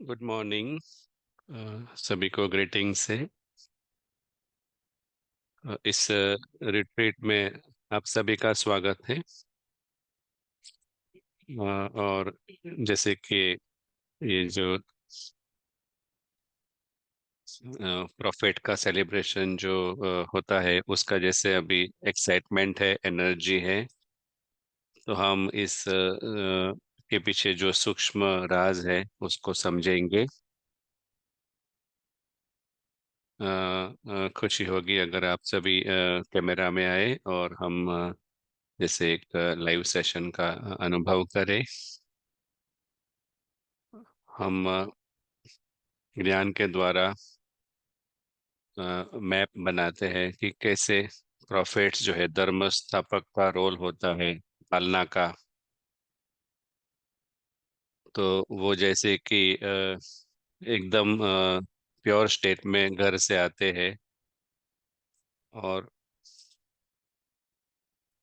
Good morning. सभी को greetings है। इस रिट्रीट में आप सभी का स्वागत है। और जैसे कि ये जो प्रॉफिट का सेलिब्रेशन जो होता है उसका जैसे अभी एक्साइटमेंट है, एनर्जी है, तो हम इस के पीछे जो सूक्ष्म राज है उसको समझेंगे। खुशी होगी अगर आप सभी कैमरा में आए और हम जैसे एक लाइव सेशन का अनुभव करें। हम ज्ञान के द्वारा मैप बनाते हैं कि कैसे प्रॉफिट्स जो है धर्म स्थापक का रोल होता है, पालना का। तो वो जैसे कि एकदम प्योर स्टेट में घर से आते हैं, और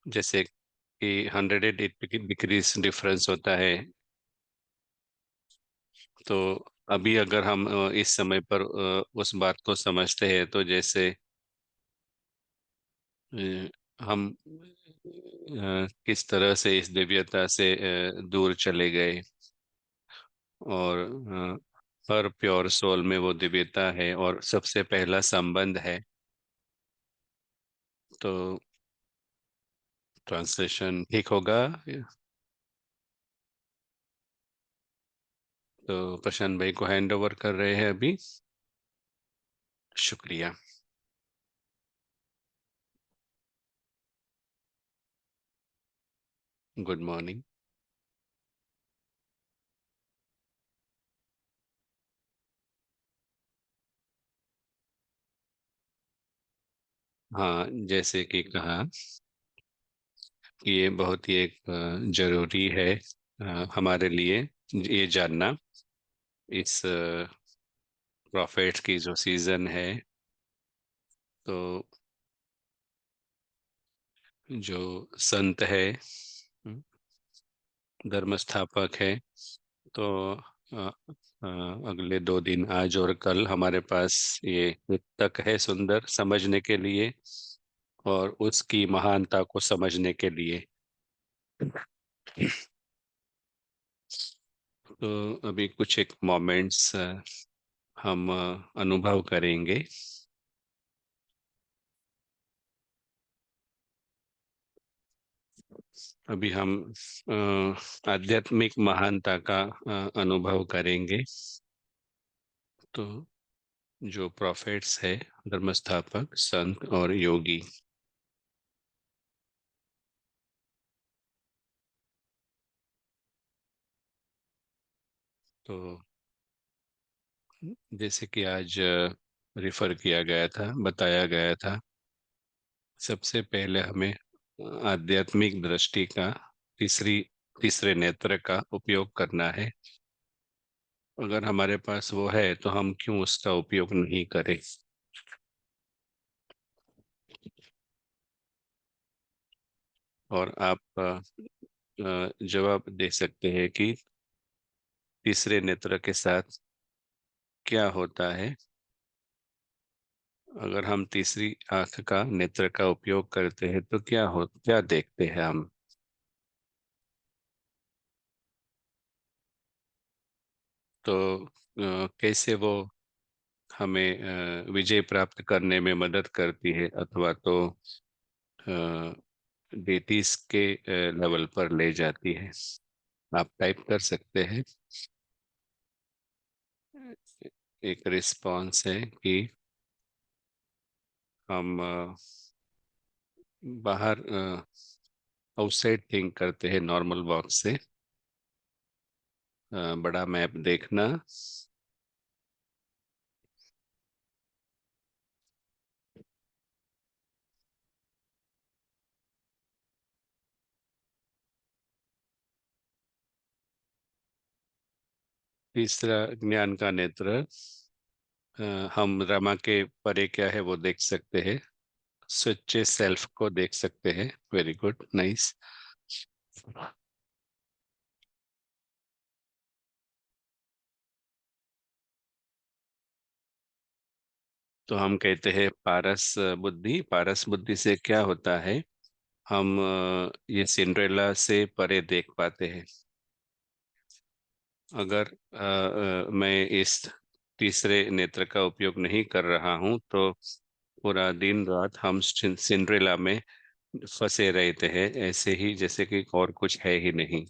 जैसे कि 108 डिग्रीज डिफरेंस होता है। तो अभी अगर हम इस समय पर उस बात को समझते हैं, तो जैसे हम किस तरह से इस दिव्यता से दूर चले गए, और हर प्योर सोल में वो दिव्यता है और सबसे पहला संबंध है। तो ट्रांसलेशन ठीक होगा। तो प्रशांत भाई को हैंड ओवर कर रहे हैं अभी। शुक्रिया। Good morning. हाँ, जैसे कि कहा कि ये बहुत ही एक जरूरी है हमारे लिए ये जानना। इस प्रॉफिट्स की जो सीजन है, तो जो संत है, धर्म स्थापक है, तो अगले 2 दिन आज और कल हमारे पास ये पुस्तक है सुंदर समझने के लिए, और उसकी महानता को समझने के लिए। तो अभी कुछ एक मोमेंट्स हम अनुभव करेंगे। अभी हम आध्यात्मिक महानता का अनुभव करेंगे। तो जो प्रॉफिट्स है, धर्मस्थापक, संत और योगी, तो जैसे कि आज रिफर किया गया था, बताया गया था, सबसे पहले हमें आध्यात्मिक दृष्टि का तीसरे नेत्र का उपयोग करना है। अगर हमारे पास वो है तो हम क्यों उसका उपयोग नहीं करें। और आप जवाब दे सकते हैं कि तीसरे नेत्र के साथ क्या होता है। अगर हम तीसरी आंख का नेत्र का उपयोग करते हैं तो क्या देखते हैं हम। तो कैसे वो हमें विजय प्राप्त करने में मदद करती है, अथवा तो डेटीज के लेवल पर ले जाती है। आप टाइप कर सकते हैं। एक रिस्पॉन्स है कि हम बाहर आउटसाइड थिंक करते हैं, नॉर्मल बॉक्स से बड़ा मैप देखना। तीसरा ज्ञान का नेत्र, हम रमा के परे क्या है वो देख सकते हैं, सच्चे सेल्फ को देख सकते हैं। Very good, nice. तो हम कहते हैं पारस बुद्धि। पारस बुद्धि से क्या होता है, हम ये सिंड्रेला से परे देख पाते हैं। अगर मैं इस तीसरे नेत्र का उपयोग नहीं कर रहा हूं तो पूरा दिन रात हम सिंड्रेला में फंसे रहते हैं, ऐसे ही जैसे कि और कुछ है ही नहीं।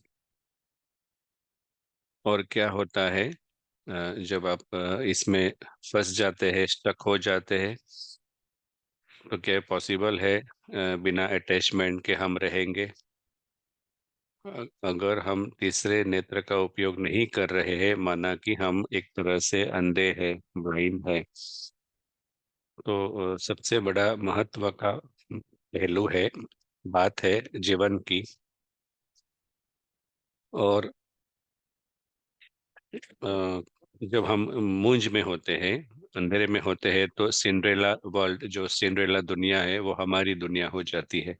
और क्या होता है, जब आप इसमें फंस जाते हैं, स्टक हो जाते हैं, तो क्या पॉसिबल है बिना अटैचमेंट के हम रहेंगे? अगर हम तीसरे नेत्र का उपयोग नहीं कर रहे हैं, माना कि हम एक तरह से अंधे हैं, ब्लाइंड है, तो सबसे बड़ा महत्व का पहलू है, बात है जीवन की। और जब हम मूंज में होते हैं, अंधेरे में होते हैं, तो सिंड्रेला वर्ल्ड, जो सिंड्रेला दुनिया है, वो हमारी दुनिया हो जाती है।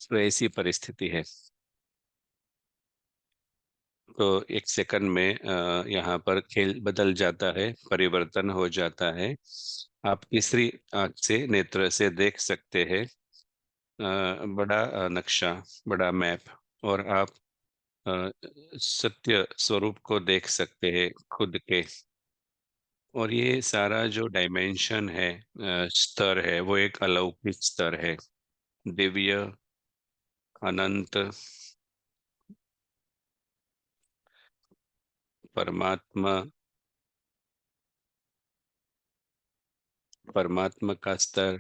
तो ऐसी परिस्थिति है। तो एक सेकंड में यहाँ पर खेल बदल जाता है, परिवर्तन हो जाता है। आप तीसरी आंख से, नेत्र से देख सकते हैं बड़ा नक्शा, बड़ा मैप। और आप अ, सत्य स्वरूप को देख सकते हैं खुद के। और ये सारा जो डायमेंशन है, स्तर है, वो एक अलौकिक स्तर है, दिव्य, अनंत, परमात्मा, परमात्मा का स्तर।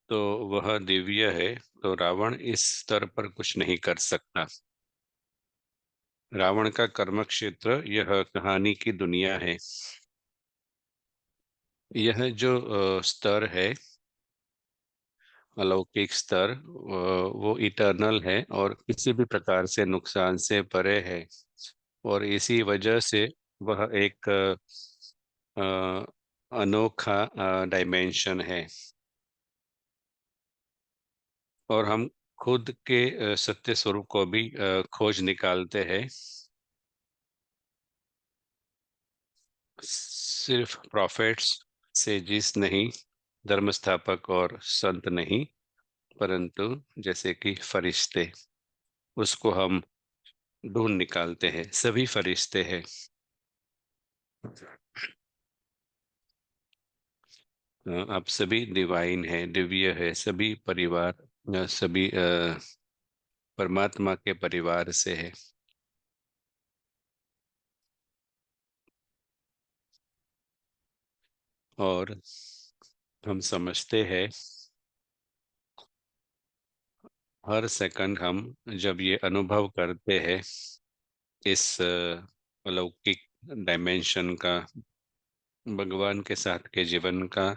तो वह दिव्य है। तो रावण इस स्तर पर कुछ नहीं कर सकता। रावण का कर्म क्षेत्र यह कहानी की दुनिया है। यह जो स्तर है, अलौकिक स्तर, वो इटर्नल है और किसी भी प्रकार से नुकसान से परे है। और इसी वजह से वह एक अनोखा डायमेंशन है। और हम खुद के सत्य स्वरूप को भी खोज निकालते हैं। सिर्फ प्रॉफिट्स, सेजिस नहीं, धर्म स्थापक और संत नहीं, परंतु जैसे कि फरिश्ते, उसको हम ढूंढ निकालते हैं। सभी फरिश्ते हैं। आप सभी डिवाइन है, दिव्य है, सभी परिवार, सभी परमात्मा के परिवार से है। और हम समझते हैं, हर सेकंड हम जब ये अनुभव करते हैं इस अलौकिक डायमेंशन का, भगवान के साथ के जीवन का,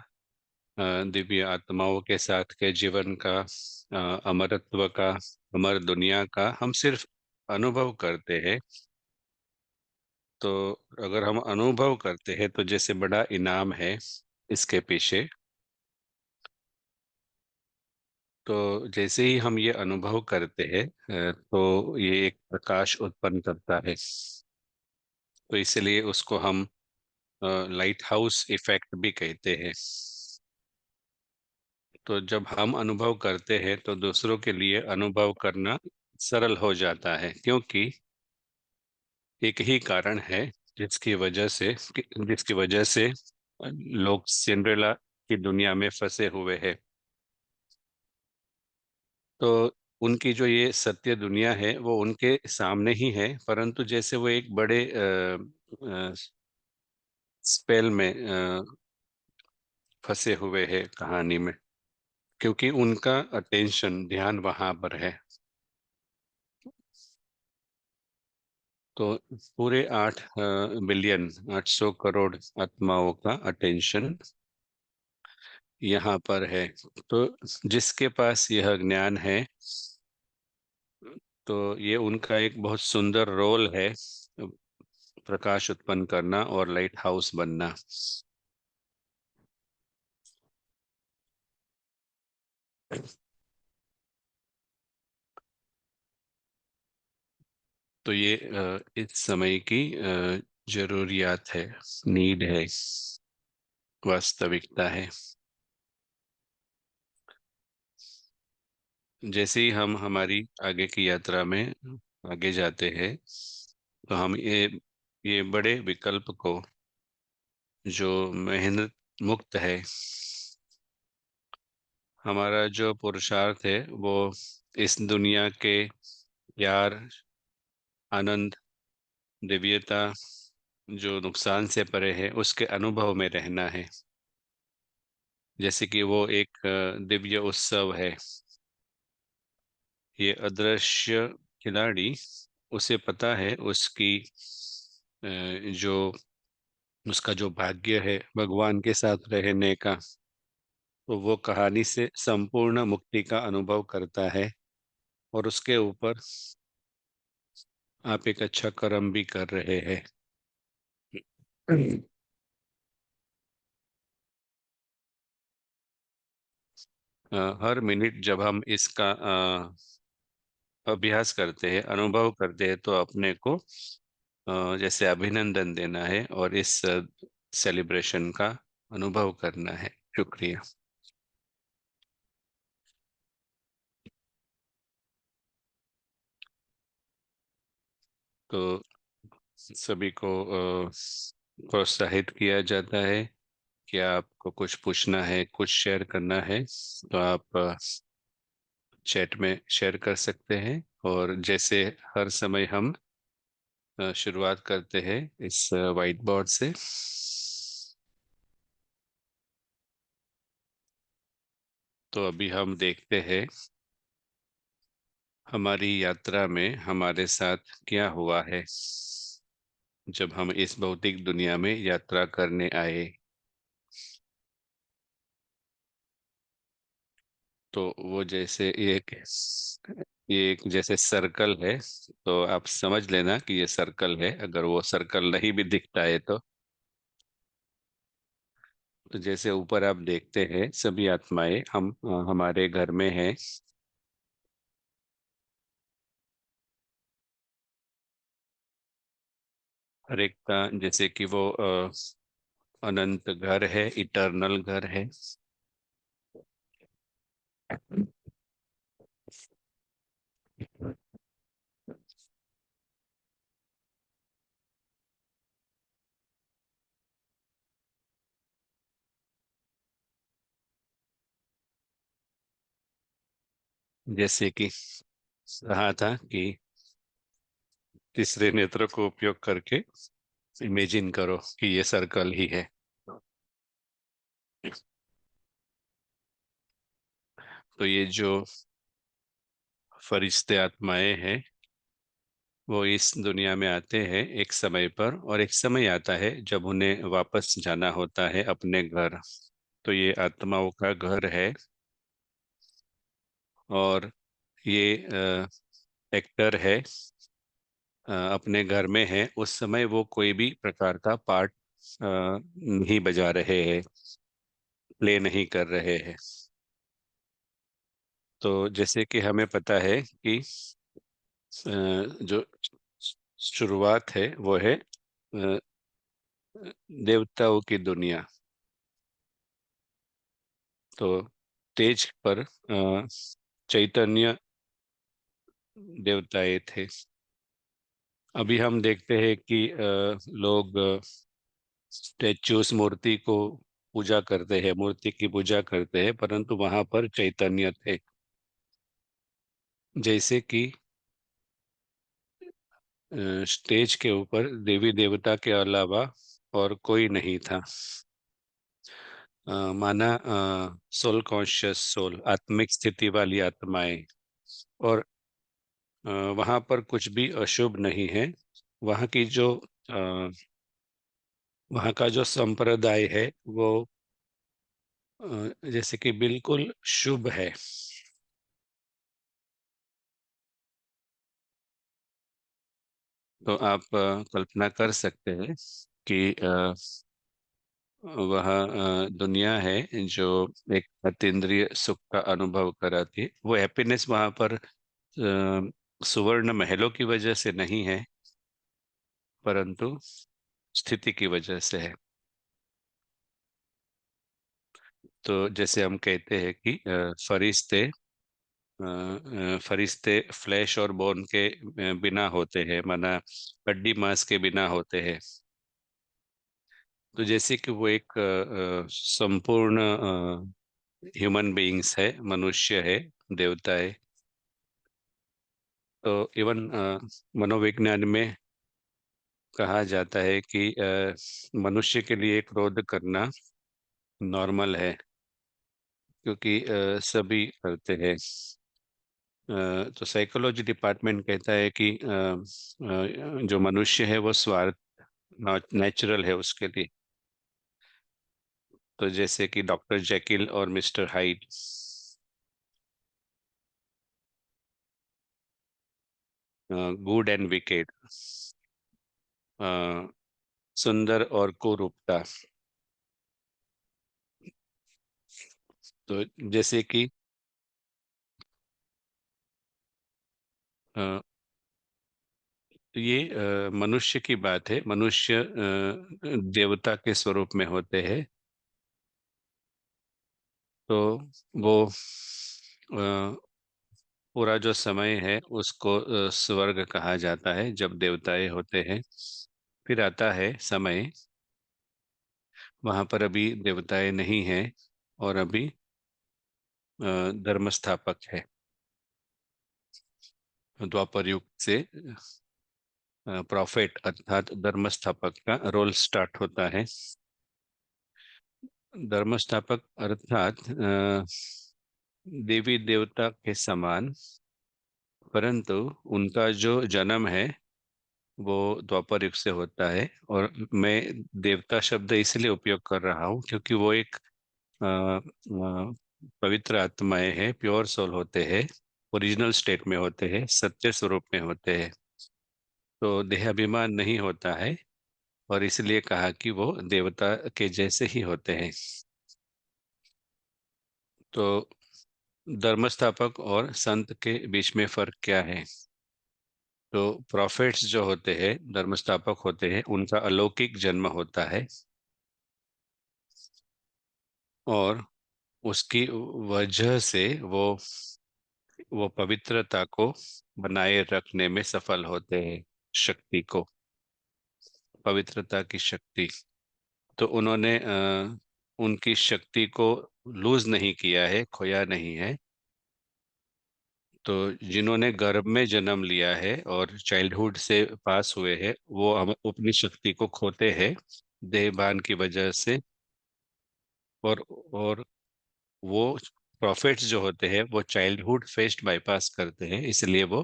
दिव्य आत्माओं के साथ के जीवन का, अमरत्व का, अमर दुनिया का हम सिर्फ अनुभव करते हैं। तो अगर हम अनुभव करते हैं तो जैसे बड़ा इनाम है इसके पीछे। तो जैसे ही हम ये अनुभव करते हैं, तो ये एक प्रकाश उत्पन्न करता है। तो इसलिए उसको हम लाइट हाउस इफेक्ट भी कहते हैं। तो जब हम अनुभव करते हैं तो दूसरों के लिए अनुभव करना सरल हो जाता है, क्योंकि एक ही कारण है जिसकी वजह से लोग सिंड्रेला की दुनिया में फंसे हुए हैं। तो उनकी जो ये सत्य दुनिया है वो उनके सामने ही है, परंतु जैसे वो एक बड़े स्पेल में फंसे हुए हैं कहानी में, क्योंकि उनका अटेंशन, ध्यान वहां पर है। तो पूरे 8 बिलियन, 800 करोड़ आत्माओं का अटेंशन यहाँ पर है। तो जिसके पास यह ज्ञान है, तो ये उनका एक बहुत सुंदर रोल है, प्रकाश उत्पन्न करना और लाइट हाउस बनना। तो ये इस समय की जरूरियात है, नीड है, वास्तविकता है। जैसे ही हम हमारी आगे की यात्रा में आगे जाते हैं, तो हम ये बड़े विकल्प को, जो मेहनत मुक्त है, हमारा जो पुरुषार्थ है, वो इस दुनिया के प्यार, आनंद, दिव्यता, जो नुकसान से परे है, उसके अनुभव में रहना है। जैसे कि वो एक दिव्य उत्सव है। ये अदृश्य खिलाड़ी, उसे पता है उसकी जो उसका जो भाग्य है भगवान के साथ रहने का, तो वो कहानी से संपूर्ण मुक्ति का अनुभव करता है। और उसके ऊपर आप एक अच्छा कर्म भी कर रहे हैं। हर मिनट जब हम इसका अभ्यास करते हैं, अनुभव करते हैं, तो अपने को जैसे अभिनंदन देना है और इस सेलिब्रेशन का अनुभव करना है। शुक्रिया। तो सभी को प्रोत्साहित किया जाता है कि आपको कुछ पूछना है, कुछ शेयर करना है, तो आप चैट में शेयर कर सकते हैं। और जैसे हर समय हम शुरुआत करते हैं इस व्हाइट बोर्ड से। तो अभी हम देखते हैं हमारी यात्रा में हमारे साथ क्या हुआ है जब हम इस भौतिक दुनिया में यात्रा करने आए। तो वो जैसे ये एक जैसे सर्कल है, तो आप समझ लेना कि ये सर्कल है, अगर वो सर्कल नहीं भी दिखता है तो जैसे ऊपर आप देखते हैं सभी आत्माएं हम हमारे घर में हैं। हर एक का जैसे कि वो अनंत घर है, इटर्नल घर है। जैसे कि कहा था कि तीसरे नेत्र को उपयोग करके इमेजिन करो कि ये सर्कल ही है। तो ये जो फरिश्ते आत्माएं हैं, वो इस दुनिया में आते हैं एक समय पर, और एक समय आता है जब उन्हें वापस जाना होता है अपने घर। तो ये आत्माओं का घर है। और ये एक्टर है, अपने घर में है, उस समय वो कोई भी प्रकार का पार्ट नहीं बजा रहे हैं, प्ले नहीं कर रहे हैं। तो जैसे कि हमें पता है कि जो शुरुआत है वो है देवताओं की दुनिया। तो तेज पर चैतन्य देवताएं थे। अभी हम देखते हैं कि लोग स्टेच्यूस, मूर्ति को पूजा करते हैं, मूर्ति की पूजा करते हैं, परंतु वहां पर चैतन्य थे। जैसे कि स्टेज के ऊपर देवी देवता के अलावा और कोई नहीं था। माना सोल कॉन्शियस सोल, आत्मिक स्थिति वाली आत्माएं। और वहां पर कुछ भी अशुभ नहीं है। वहां की जो अ, वहां का जो संप्रदाय है वो जैसे कि बिल्कुल शुभ है। तो आप कल्पना कर सकते हैं कि वह दुनिया है जो एक अतीन्द्रिय सुख का अनुभव कराती है। वो हैप्पीनेस वहां पर सुवर्ण महलों की वजह से नहीं है, परंतु स्थिति की वजह से है। तो जैसे हम कहते हैं कि फरिश्ते फ्लैश और बोन के बिना होते हैं, माना हड्डी मांस के बिना होते हैं। तो जैसे कि वो एक संपूर्ण ह्यूमन बीइंग्स है, मनुष्य है, देवता है। तो इवन मनोविज्ञान में कहा जाता है कि मनुष्य के लिए क्रोध करना नॉर्मल है, क्योंकि सभी करते हैं। तो साइकोलॉजी डिपार्टमेंट कहता है कि जो मनुष्य है वो स्वार्थ नेचुरल है उसके लिए। तो जैसे कि डॉक्टर जेकिल और mister hide, good and wicked, सुंदर और कुरूपता। तो जैसे कि अ, ये मनुष्य की बात है। मनुष्य देवता के स्वरूप में होते हैं। तो वो पूरा जो समय है उसको स्वर्ग कहा जाता है, जब देवताएं होते हैं। फिर आता है समय, वहां पर अभी देवताएं नहीं हैं, और अभी धर्म स्थापक है। द्वापर युग से प्रॉफिट अर्थात धर्म स्थापक का रोल स्टार्ट होता है। धर्म स्थापक अर्थात देवी देवता के समान, परंतु उनका जो जन्म है वो द्वापर युग से होता है। और मैं देवता शब्द इसलिए उपयोग कर रहा हूँ क्योंकि वो एक पवित्र आत्माएं हैं, प्योर सोल होते हैं, ओरिजिनल स्टेट में होते हैं, सत्य स्वरूप में होते हैं। तो देहाभिमान नहीं होता है, और इसलिए कहा कि वो देवता के जैसे ही होते हैं। तो धर्मस्थापक और संत के बीच में फर्क क्या है? तो प्रॉफिट्स जो होते हैं, धर्मस्थापक होते हैं, उनका अलौकिक जन्म होता है, और उसकी वजह से वो पवित्रता को बनाए रखने में सफल होते हैं, शक्ति को, पवित्रता की शक्ति। तो उन्होंने उनकी शक्ति को लूज नहीं किया है, खोया नहीं है। तो जिन्होंने गर्भ में जन्म लिया है और चाइल्डहुड से पास हुए हैं, वो हम अपनी शक्ति को खोते हैं देहभान की वजह से। और वो प्रॉफिट्स जो होते हैं वो चाइल्डहुड फेस्ट बाईपास करते हैं, इसलिए वो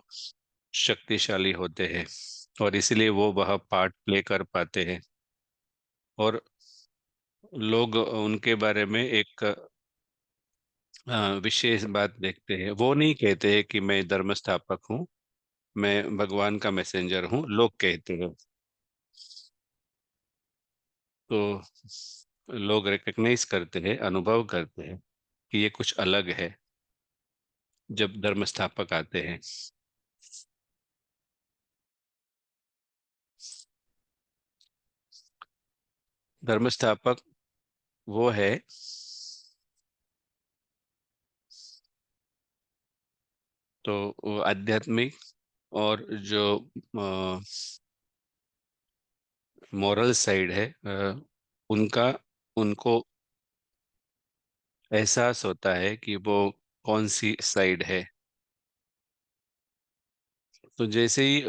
शक्तिशाली होते हैं, और इसलिए वो वह पार्ट प्ले कर पाते हैं। और लोग उनके बारे में एक विशेष बात देखते हैं। वो नहीं कहते हैं कि मैं धर्म स्थापक हूँ, मैं भगवान का मैसेंजर हूँ, लोग कहते हैं। तो लोग रिकग्नाइज करते हैं, अनुभव करते हैं कि ये कुछ अलग है जब धर्म स्थापक आते हैं। धर्म स्थापक वो है तो वो आध्यात्मिक और जो मॉरल साइड है, उनका उनको एहसास होता है कि वो कौन सी साइड है। तो जैसे ही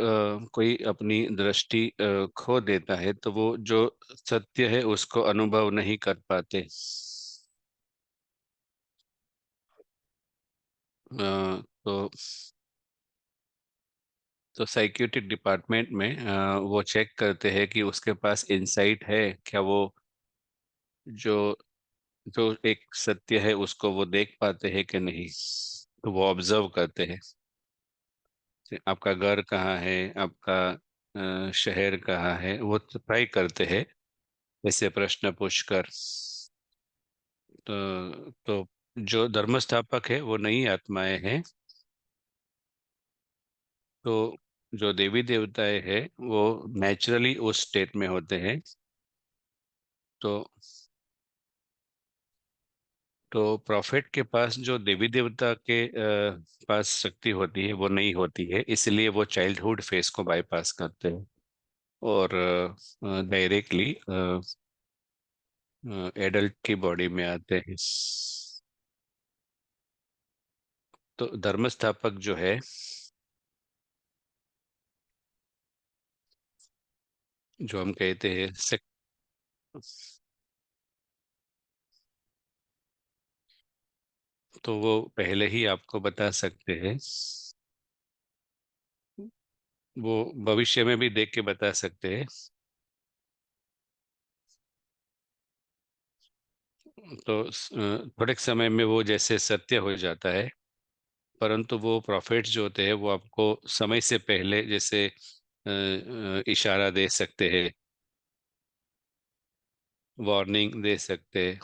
कोई अपनी दृष्टि खो देता है, तो वो जो सत्य है उसको अनुभव नहीं कर पाते। तो साइकियाट्रिक डिपार्टमेंट में वो चेक करते हैं कि उसके पास इंसाइट है क्या, वो जो जो एक सत्य है उसको वो देख पाते हैं कि नहीं। तो वो ऑब्जर्व करते हैं कि आपका घर कहाँ है, आपका शहर कहाँ है, वो ट्राई करते हैं ऐसे प्रश्न पूछकर। तो जो धर्म स्थापक है वो नई आत्माएं हैं। तो जो देवी देवताएं हैं वो नेचुरली उस स्टेट में होते हैं। तो प्रॉफिट के पास जो देवी देवता के पास शक्ति होती है वो नहीं होती है, इसलिए वो चाइल्डहुड फेस को बाईपास करते हैं और डायरेक्टली एडल्ट की बॉडी में आते हैं। तो धर्म स्थापक जो है, जो हम कहते हैं तो वो पहले ही आपको बता सकते हैं। वो भविष्य में भी देख के बता सकते हैं। तो थोड़े समय में वो जैसे सत्य हो जाता है, परंतु वो प्रॉफिट्स जो होते हैं वो आपको समय से पहले जैसे इशारा दे सकते हैं, वार्निंग दे सकते हैं।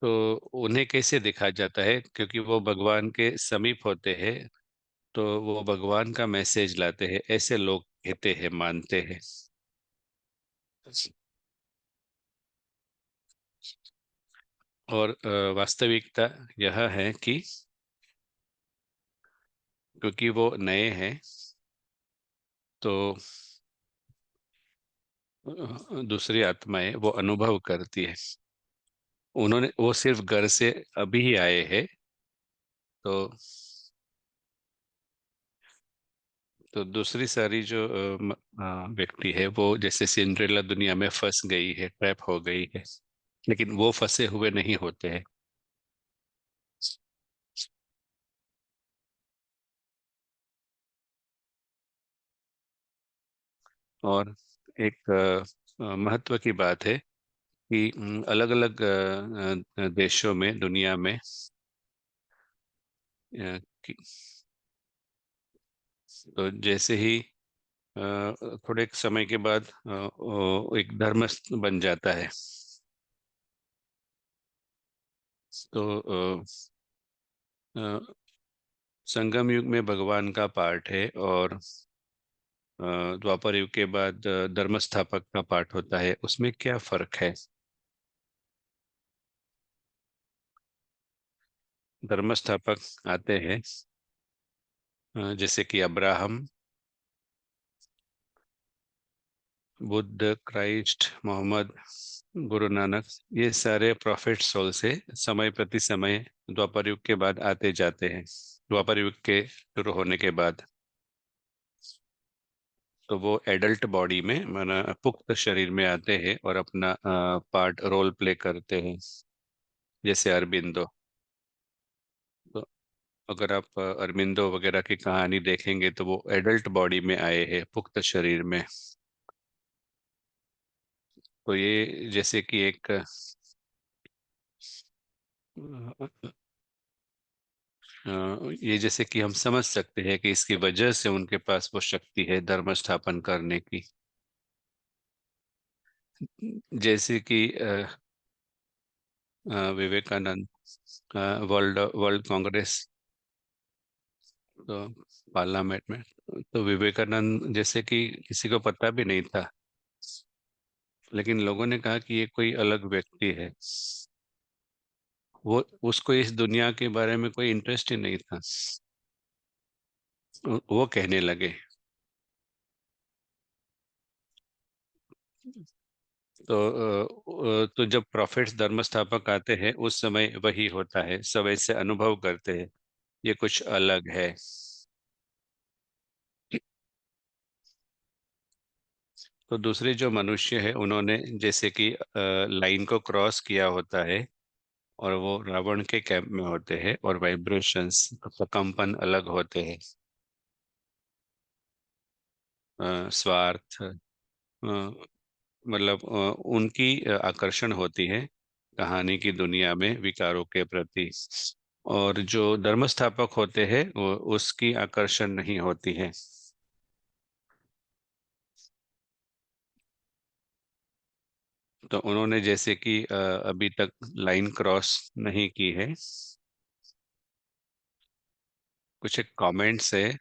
तो उन्हें कैसे देखा जाता है, क्योंकि वो भगवान के समीप होते हैं, तो वो भगवान का मैसेज लाते हैं, ऐसे लोग कहते हैं, मानते हैं। और वास्तविकता यह है कि क्योंकि वो नए हैं, तो दूसरी आत्माएं वो अनुभव करती है। वो सिर्फ घर से अभी ही आए हैं। तो दूसरी सारी जो व्यक्ति है वो जैसे सिंड्रेला दुनिया में फंस गई है, ट्रैप हो गई है, लेकिन वो फंसे हुए नहीं होते हैं। और एक महत्व की बात है कि अलग अलग देशों में, दुनिया में कि तो जैसे ही थोड़े समय के बाद एक धर्म बन जाता है। तो अ, संगम युग में भगवान का पार्ट है और द्वापर युग के बाद धर्म स्थापक का पार्ट होता है। उसमें क्या फर्क है? धर्म स्थापक आते हैं जैसे कि अब्राहम, बुद्ध, क्राइस्ट, मोहम्मद, गुरु नानक, ये सारे प्रॉफिट सोल से समय प्रति समय द्वापर युग के बाद आते जाते हैं। द्वापर युग के शुरू होने के बाद तो वो एडल्ट बॉडी में, माना पुख्त शरीर में आते हैं और अपना पार्ट रोल प्ले करते हैं, जैसे अरबिंदो। तो अगर आप अरबिंदो वगैरह की कहानी देखेंगे तो वो एडल्ट बॉडी में आए हैं, पुख्त शरीर में। तो ये जैसे कि एक ये जैसे कि हम समझ सकते हैं कि इसकी वजह से उनके पास वो शक्ति है धर्म स्थापन करने की। जैसे कि विवेकानंद वर्ल्ड वर्ल्ड कांग्रेस, तो पार्लियामेंट में, तो विवेकानंद जैसे कि किसी को पता भी नहीं था, लेकिन लोगों ने कहा कि ये कोई अलग व्यक्ति है। वो उसको इस दुनिया के बारे में कोई इंटरेस्ट ही नहीं था। वो कहने लगे। तो तो जब प्रॉफिट्स धर्म स्थापक आते हैं उस समय वही होता है, सब ऐसे अनुभव करते हैं, ये कुछ अलग है। तो दूसरे जो मनुष्य है उन्होंने जैसे कि लाइन को क्रॉस किया होता है, और वो रावण के कैंप में होते हैं और वाइब्रेशंस, कंपन अलग होते हैं। स्वार्थ, मतलब उनकी आकर्षण होती है कहानी की दुनिया में विकारों के प्रति। और जो धर्म स्थापक होते हैं वो उसकी आकर्षण नहीं होती है। तो उन्होंने जैसे कि अभी तक लाइन क्रॉस नहीं की है, कुछ एक कमेंट्स है।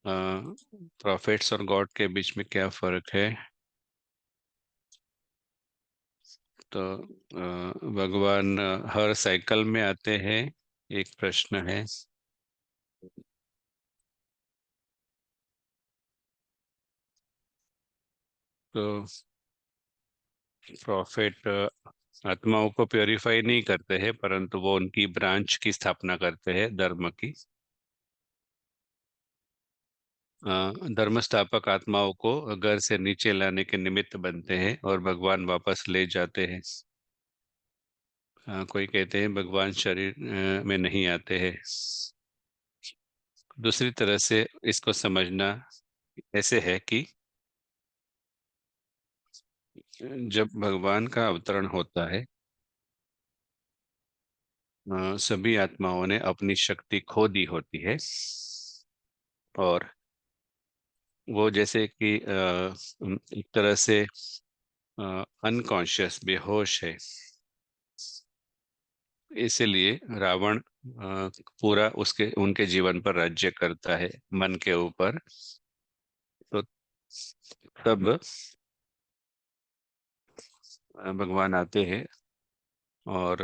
प्रॉफिट्स और गॉड के बीच में क्या फर्क है? तो भगवान हर साइकिल में आते हैं, एक प्रश्न है। तो प्रॉफिट आत्माओं को प्योरीफाई नहीं करते हैं, परंतु वो उनकी ब्रांच की स्थापना करते हैं, धर्म की। धर्म स्थापक आत्माओं को घर से नीचे लाने के निमित्त बनते हैं और भगवान वापस ले जाते हैं। कोई कहते हैं भगवान शरीर में नहीं आते हैं। दूसरी तरह से इसको समझना ऐसे है कि जब भगवान का अवतरण होता है, सभी आत्माओं ने अपनी शक्ति खो दी होती है, और वो जैसे कि एक तरह से अनकॉन्शियस, बेहोश है। इसीलिए रावण पूरा उसके उनके जीवन पर राज्य करता है, मन के ऊपर। तो तब भगवान आते हैं और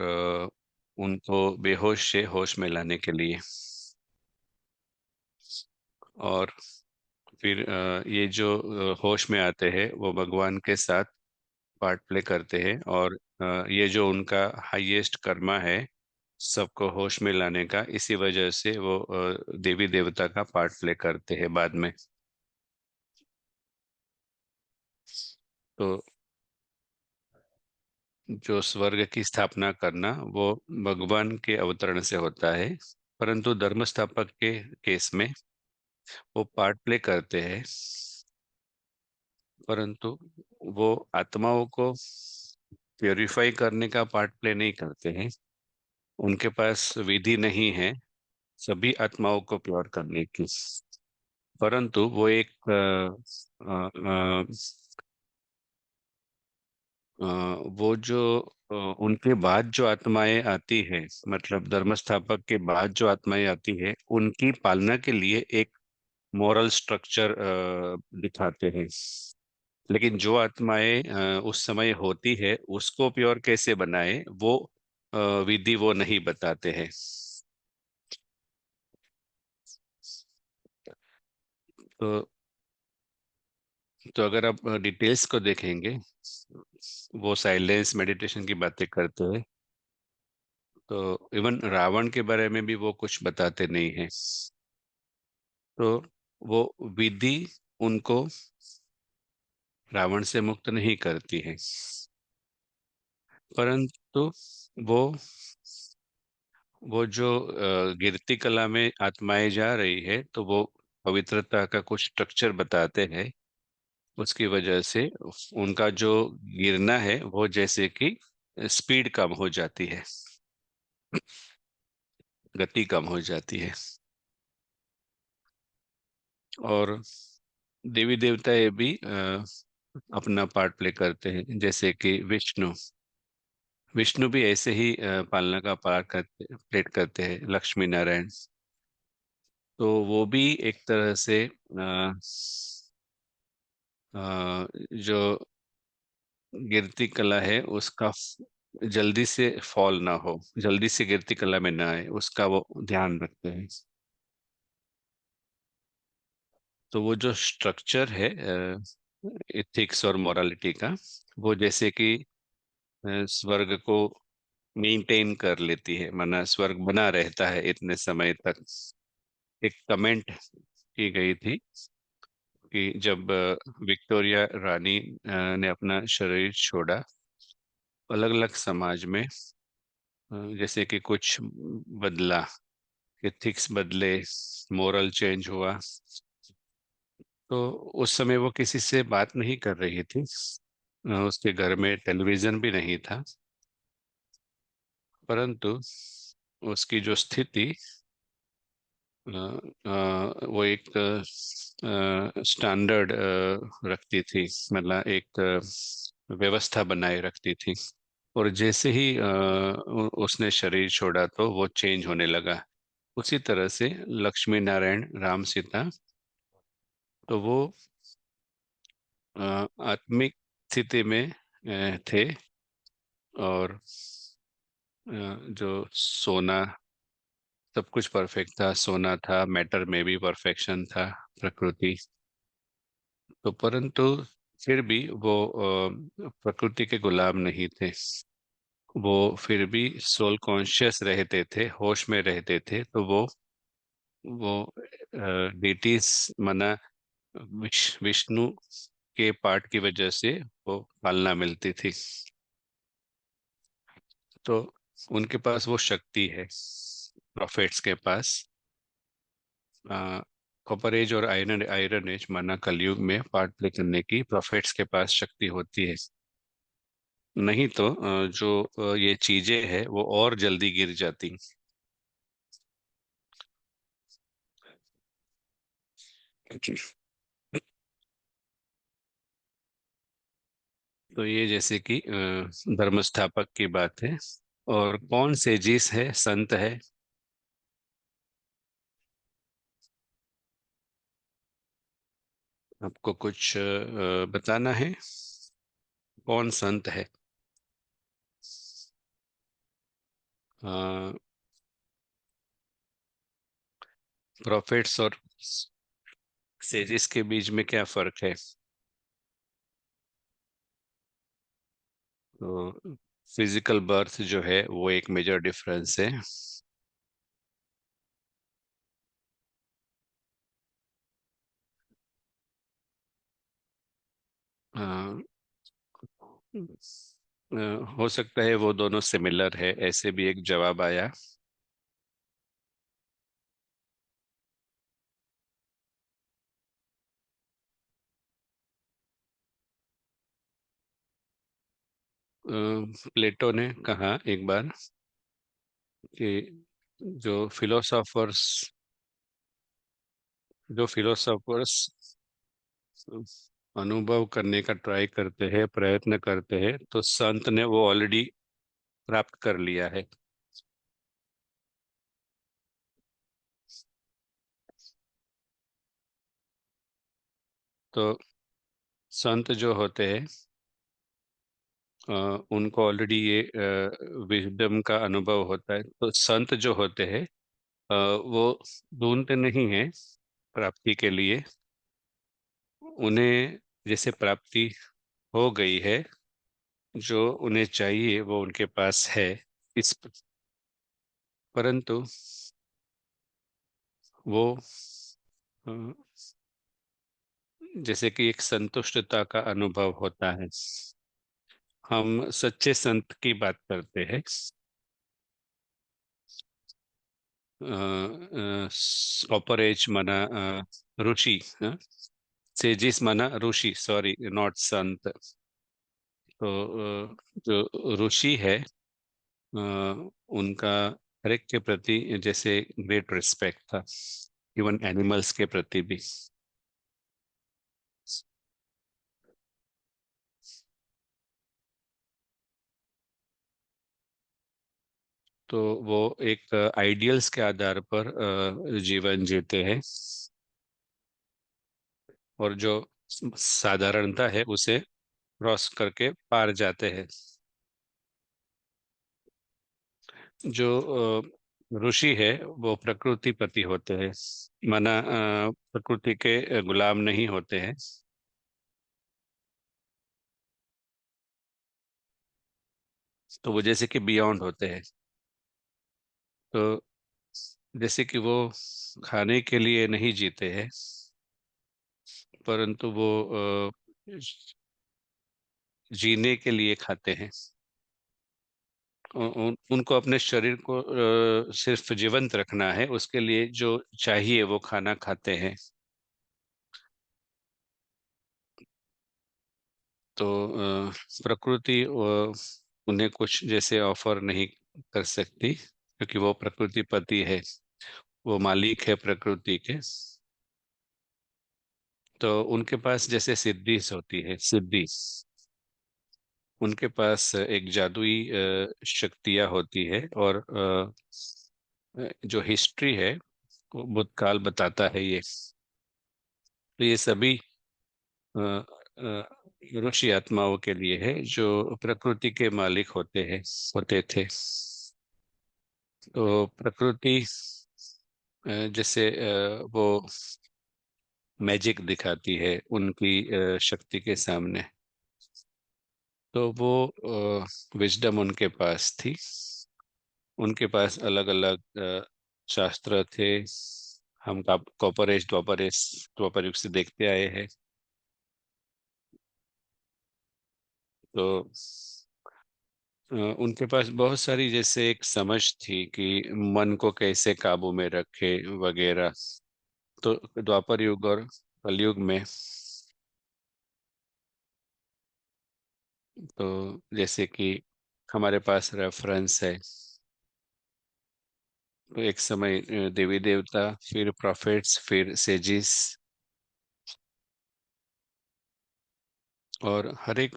उनको बेहोश से होश में लाने के लिए। और फिर ये जो होश में आते हैं वो भगवान के साथ पार्ट प्ले करते हैं, और ये जो उनका हाईएस्ट कर्मा है सबको होश में लाने का, इसी वजह से वो देवी देवता का पार्ट प्ले करते हैं बाद में। तो जो स्वर्ग की स्थापना करना वो भगवान के अवतरण से होता है, परंतु धर्म स्थापक के केस में वो पार्ट प्ले करते हैं, परंतु वो आत्माओं को प्योरीफाई करने का पार्ट प्ले नहीं करते हैं। उनके पास विधि नहीं है सभी आत्माओं को प्योर करने की, परंतु वो एक वो जो उनके बाद जो आत्माएं आती है, मतलब धर्म स्थापक के बाद जो आत्माएं आती है, उनकी पालना के लिए एक मॉरल स्ट्रक्चर दिखाते हैं। लेकिन जो आत्माएं उस समय होती है उसको प्योर कैसे बनाए, वो विधि वो नहीं बताते हैं। तो अगर आप डिटेल्स को देखेंगे, वो साइलेंस मेडिटेशन की बातें करते हैं। तो इवन रावण के बारे में भी वो कुछ बताते नहीं है। तो वो विधि उनको रावण से मुक्त नहीं करती है, परंतु वो जो गिरती कला में आत्माएं जा रही है, तो वो पवित्रता का कुछ स्ट्रक्चर बताते हैं। उसकी वजह से उनका जो गिरना है वो जैसे कि स्पीड कम हो जाती है, गति कम हो जाती है। और देवी देवताएं भी अपना पार्ट प्ले करते हैं, जैसे कि विष्णु। विष्णु भी ऐसे ही पालना का पार्ट करते प्लेट करते हैं, लक्ष्मी नारायण। तो वो भी एक तरह से जो गिरती कला है उसका जल्दी से फॉल ना हो, जल्दी से गिरती कला में ना आए, उसका वो ध्यान रखते हैं। तो वो जो स्ट्रक्चर है इथिक्स और मोरालिटी का, वो जैसे कि स्वर्ग को मेंटेन कर लेती है, माना स्वर्ग बना रहता है इतने समय तक। एक कमेंट की गई थी कि जब विक्टोरिया रानी ने अपना शरीर छोड़ा, अलग अलग समाज में जैसे कि कुछ बदला, एथिक्स बदले, मोरल चेंज हुआ। तो उस समय वो किसी से बात नहीं कर रही थी। उसके घर में टेलीविजन भी नहीं था, परंतु उसकी जो स्थिति वो एक स्टैंडर्ड रखती थी, मतलब एक व्यवस्था बनाए रखती थी। और जैसे ही उसने शरीर छोड़ा तो वो चेंज होने लगा। उसी तरह से लक्ष्मी नारायण राम सीता, तो वो आत्मिक स्थिति में थे। और जो सोना, सब कुछ परफेक्ट था, सोना था, मैटर में भी परफेक्शन था, प्रकृति। तो परंतु फिर भी वो प्रकृति के गुलाम नहीं थे। वो फिर भी सोल कॉन्शियस रहते थे, होश में रहते थे। तो वो डिटीज मना विष्णु के पाठ की वजह से वो पालना मिलती थी। तो उनके पास वो शक्ति है, प्रॉफिट्स के पास। कॉपर एज और आयरन आयरन एज माना कलयुग में पार्ट प्ले करने की प्रॉफिट्स के पास शक्ति होती है। नहीं तो जो ये चीजें हैं वो और जल्दी गिर जाती। तो ये जैसे कि धर्म स्थापक की बात है। और कौन से जिस है, संत है? आपको कुछ बताना है, कौन संत है? प्रॉफिट्स और सेजिस के बीच में क्या फर्क है? तो फिजिकल बर्थ जो है वो एक मेजर डिफरेंस है। अ, अ, हो सकता है वो दोनों सिमिलर है, ऐसे भी एक जवाब आया। प्लेटो ने कहा एक बार कि जो फिलोसोफर्स जो फिलोसोफर्स अनुभव करने का ट्राई करते हैं, प्रयत्न करते हैं, तो संत ने वो ऑलरेडी प्राप्त कर लिया है। तो संत जो होते हैं अ, उनको ऑलरेडी ये विजडम का अनुभव होता है। तो संत जो होते हैं वो ढूंढते नहीं है प्राप्ति के लिए। उन्हें जैसे प्राप्ति हो गई है, जो उन्हें चाहिए वो उनके पास है। इस परंतु वो अ, जैसे कि एक संतुष्टता का अनुभव होता है। हम सच्चे संत की बात करते हैं। कॉपर एज माना ऋषि, सेजिस माना ऋषि, सॉरी नॉट संत। तो जो ऋषि है उनका हर एक के प्रति जैसे ग्रेट रिस्पेक्ट था, इवन एनिमल्स के प्रति भी। तो वो एक आइडियल्स के आधार पर जीवन जीते हैं, और जो साधारणता है उसे क्रॉस करके पार जाते हैं। जो ऋषि है वो प्रकृति पति होते हैं, माना प्रकृति के गुलाम नहीं होते हैं। तो वो जैसे कि बियॉन्ड होते हैं। तो जैसे कि वो खाने के लिए नहीं जीते हैं, परंतु वो जीने के लिए खाते हैं। उनको अपने शरीर को सिर्फ जीवंत रखना है, उसके लिए जो चाहिए वो खाना खाते हैं। तो प्रकृति उन्हें कुछ जैसे ऑफर नहीं कर सकती, क्योंकि वो प्रकृति पति है, वो मालिक है प्रकृति के। तो उनके पास जैसे सिद्धि होती है, सिद्धि, उनके पास एक जादुई शक्तियाँ होती है। और जो हिस्ट्री है वो भूतकाल बताता है ये। तो ये सभी अ, ऋषि आत्माओं के लिए है जो प्रकृति के मालिक होते थे। तो प्रकृति जैसे वो मैजिक दिखाती है उनकी शक्ति के सामने। तो वो विजडम उनके पास थी। उनके पास अलग अलग शास्त्र थे। हम द्वापर युग से देखते आए हैं। तो उनके पास बहुत सारी जैसे एक समझ थी कि मन को कैसे काबू में रखे वगैरह। तो द्वापर युग और कलयुग में तो जैसे कि हमारे पास रेफरेंस है। तो एक समय देवी देवता, फिर प्रॉफिट्स, फिर सेजिस, और हर एक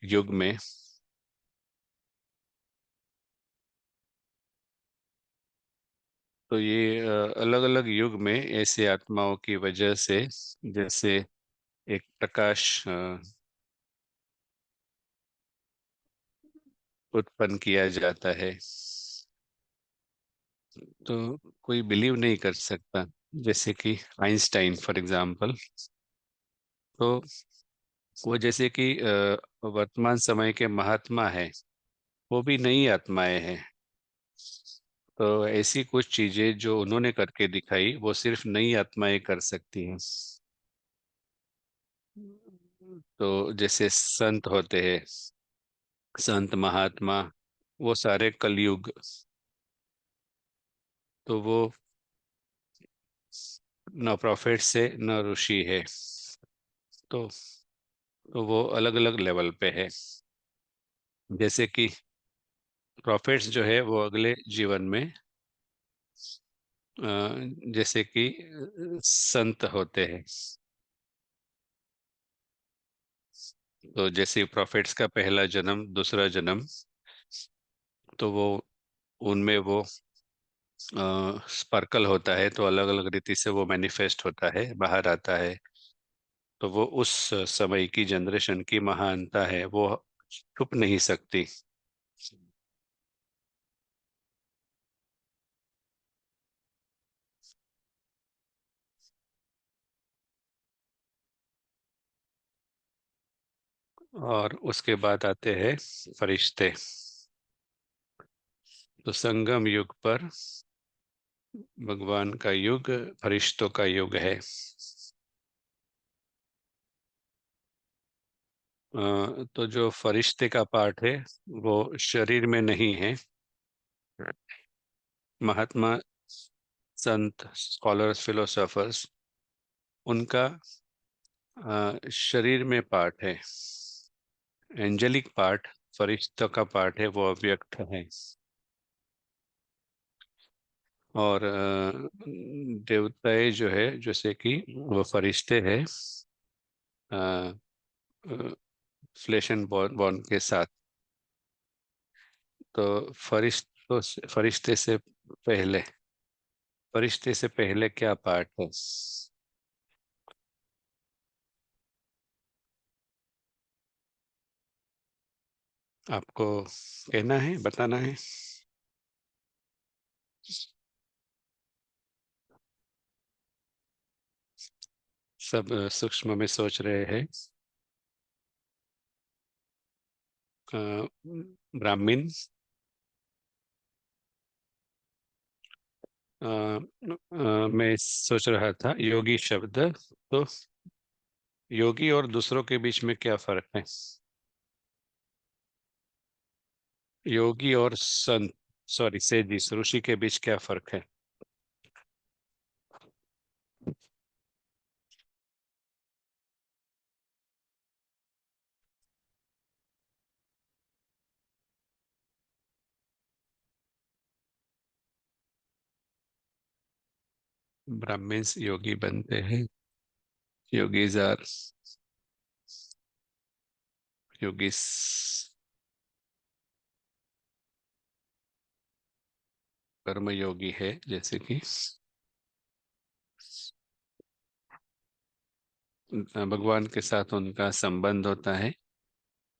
युग में तो ये अलग अलग युग में ऐसे आत्माओं की वजह से जैसे एक प्रकाश उत्पन्न किया जाता है। तो कोई बिलीव नहीं कर सकता। जैसे कि आइंस्टाइन फॉर एग्जांपल। तो वो जैसे कि वर्तमान समय के महात्मा है, वो भी नई आत्माएं हैं। तो ऐसी कुछ चीजें जो उन्होंने करके दिखाई वो सिर्फ नई आत्माएं कर सकती हैं। तो जैसे संत होते हैं, संत महात्मा, वो सारे कलयुग। तो वो न प्रॉफिट से न ऋषि है। तो वो अलग अलग लेवल पे है। जैसे कि प्रॉफिट्स जो है वो अगले जीवन में अ, जैसे कि संत होते हैं। तो जैसे प्रॉफिट्स का पहला जन्म, दूसरा जन्म, तो वो उनमें वो स्पार्कल होता है, तो अलग अलग रीति से वो मैनिफेस्ट होता है, बाहर आता है। तो वो उस समय की जनरेशन की महानता है, वो छुप नहीं सकती। और उसके बाद आते हैं फरिश्ते। तो संगम युग पर भगवान का युग फरिश्तों का युग है। तो जो फरिश्ते का पार्ट है वो शरीर में नहीं है। महात्मा, संत, स्कॉलर्स, फिलोसोफर्स, उनका शरीर में पार्ट है। एंजेलिक पार्ट, फरिश्तों का पार्ट है, वो अव्यक्त है। और देवताएं जो है जैसे कि वो फरिश्ते हैं फ्लेश एंड बॉन के साथ। तो फरिश्ते से पहले, फरिश्ते से पहले क्या पार्ट है? आपको कहना है, बताना है। सब सूक्ष्म में सोच रहे हैं। अ, ब्राह्मण। मैं सोच रहा था योगी शब्द। तो योगी और दूसरों के बीच में क्या फर्क है? योगी और संत, सॉरी सेजिस, ऋषि के बीच क्या फर्क है? ब्राह्मण्स योगी बनते हैं। Yogis are yogis. कर्मयोगी है, जैसे कि भगवान के साथ उनका संबंध होता है।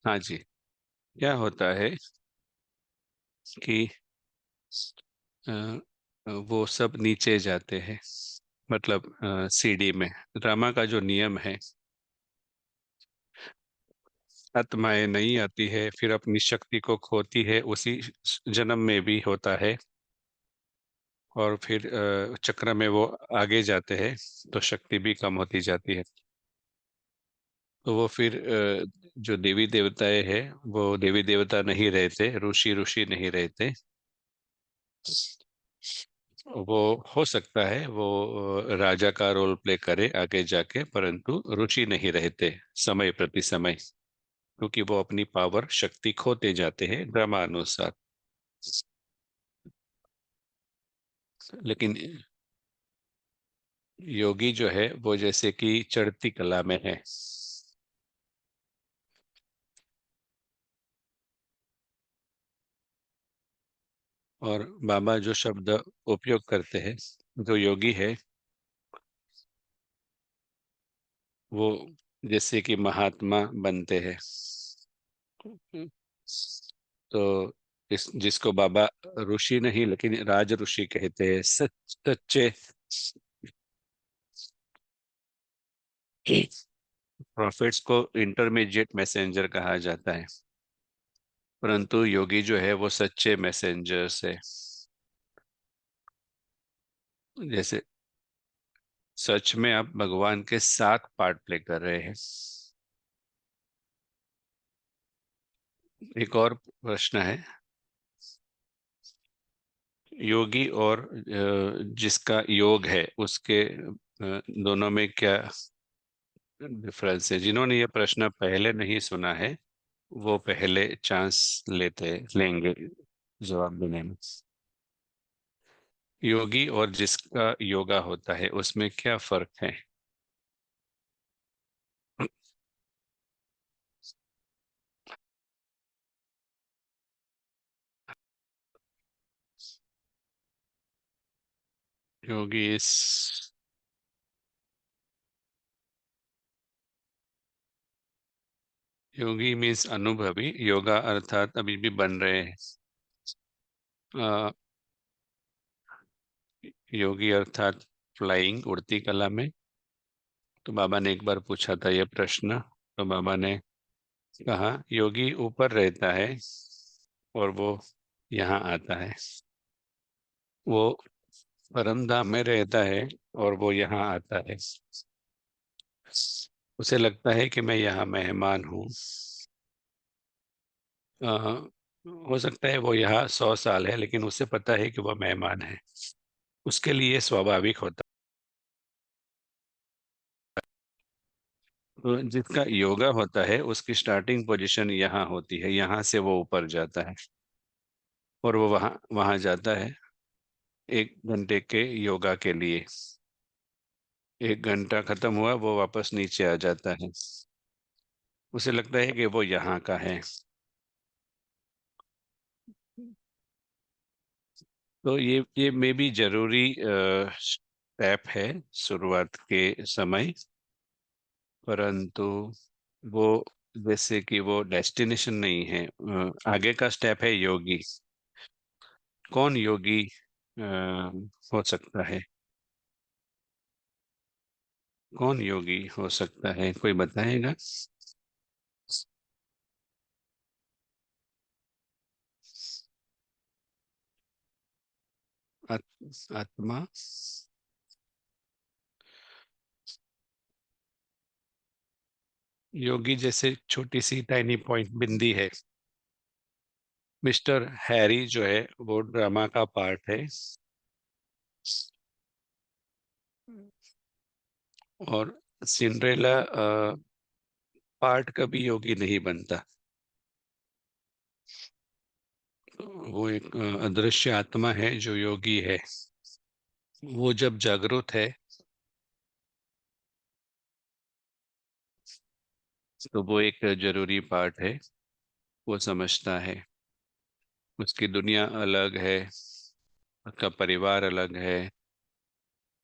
हाँ जी। क्या होता है कि अ, वो सब नीचे जाते हैं, मतलब सीढ़ी में। ड्रामा का जो नियम है, आत्माएं नहीं आती है, फिर अपनी शक्ति को खोती है, उसी जन्म में भी होता है। और फिर चक्र में वो आगे जाते हैं, तो शक्ति भी कम होती जाती है। तो वो फिर जो देवी देवताएं हैं, वो देवी देवता नहीं रहते, ऋषि ऋषि नहीं रहते। वो हो सकता है वो राजा का रोल प्ले करे आगे जाके, परंतु ऋषि नहीं रहते समय प्रति समय, क्योंकि वो अपनी पावर शक्ति खोते जाते हैं क्रमानुसार। लेकिन योगी जो है वो जैसे कि चढ़ती कला में है। और बाबा जो शब्द उपयोग करते हैं, जो योगी है वो जैसे कि महात्मा बनते हैं। तो जिसको बाबा ऋषि नहीं लेकिन राज ऋषि कहते हैं, सच्चे प्रॉफिट्स को इंटरमीडिएट मैसेंजर कहा जाता है। परंतु योगी जो है वो सच्चे मैसेंजर्स है। जैसे सच में आप भगवान के साथ पार्ट प्ले कर रहे हैं। एक और प्रश्न है, योगी और जिसका योग है उसके दोनों में क्या डिफरेंस है? जिन्होंने ये प्रश्न पहले नहीं सुना है, वो पहले चांस लेते लेंगे जवाब देने में। योगी और जिसका योगा होता है उसमें क्या फर्क है? योगी इस योगी मीन्स अनुभवी, योगा अर्थात अभी भी बन रहे हैं। अ, योगी अर्थात फ्लाइंग, उड़ती कला में। तो बाबा ने एक बार पूछा था ये प्रश्न, तो बाबा ने कहा योगी ऊपर रहता है और वो यहाँ आता है। वो परम धाम में रहता है और वो यहाँ आता है। उसे लगता है कि मैं यहाँ मेहमान हूँ। अ, हो सकता है वो यहाँ 100 साल है, लेकिन उसे पता है कि वह मेहमान है। उसके लिए स्वाभाविक होता। तो जिसका योगा होता है उसकी स्टार्टिंग पोजीशन यहाँ होती है, यहाँ से वो ऊपर जाता है और वो वहाँ वहाँ जाता है 1 घंटे के योगा के लिए। 1 घंटा खत्म हुआ, वो वापस नीचे आ जाता है। उसे लगता है कि वो यहाँ का है। तो ये में भी जरूरी स्टेप है शुरुआत के समय, परंतु वो जैसे कि वो डेस्टिनेशन नहीं है। आगे का स्टेप है योगी। कौन योगी हो सकता है? कौन योगी हो सकता है, कोई बताएगा? आत्मा। योगी जैसे छोटी सी टाइनी पॉइंट बिंदी है। मिस्टर हैरी जो है वो ड्रामा का पार्ट है, और सिंड्रेला पार्ट कभी योगी नहीं बनता। वो एक अदृश्य आत्मा है जो योगी है। वो जब जागरूक है तो वो एक जरूरी पार्ट है। वो समझता है उसकी दुनिया अलग है, उसका परिवार अलग है।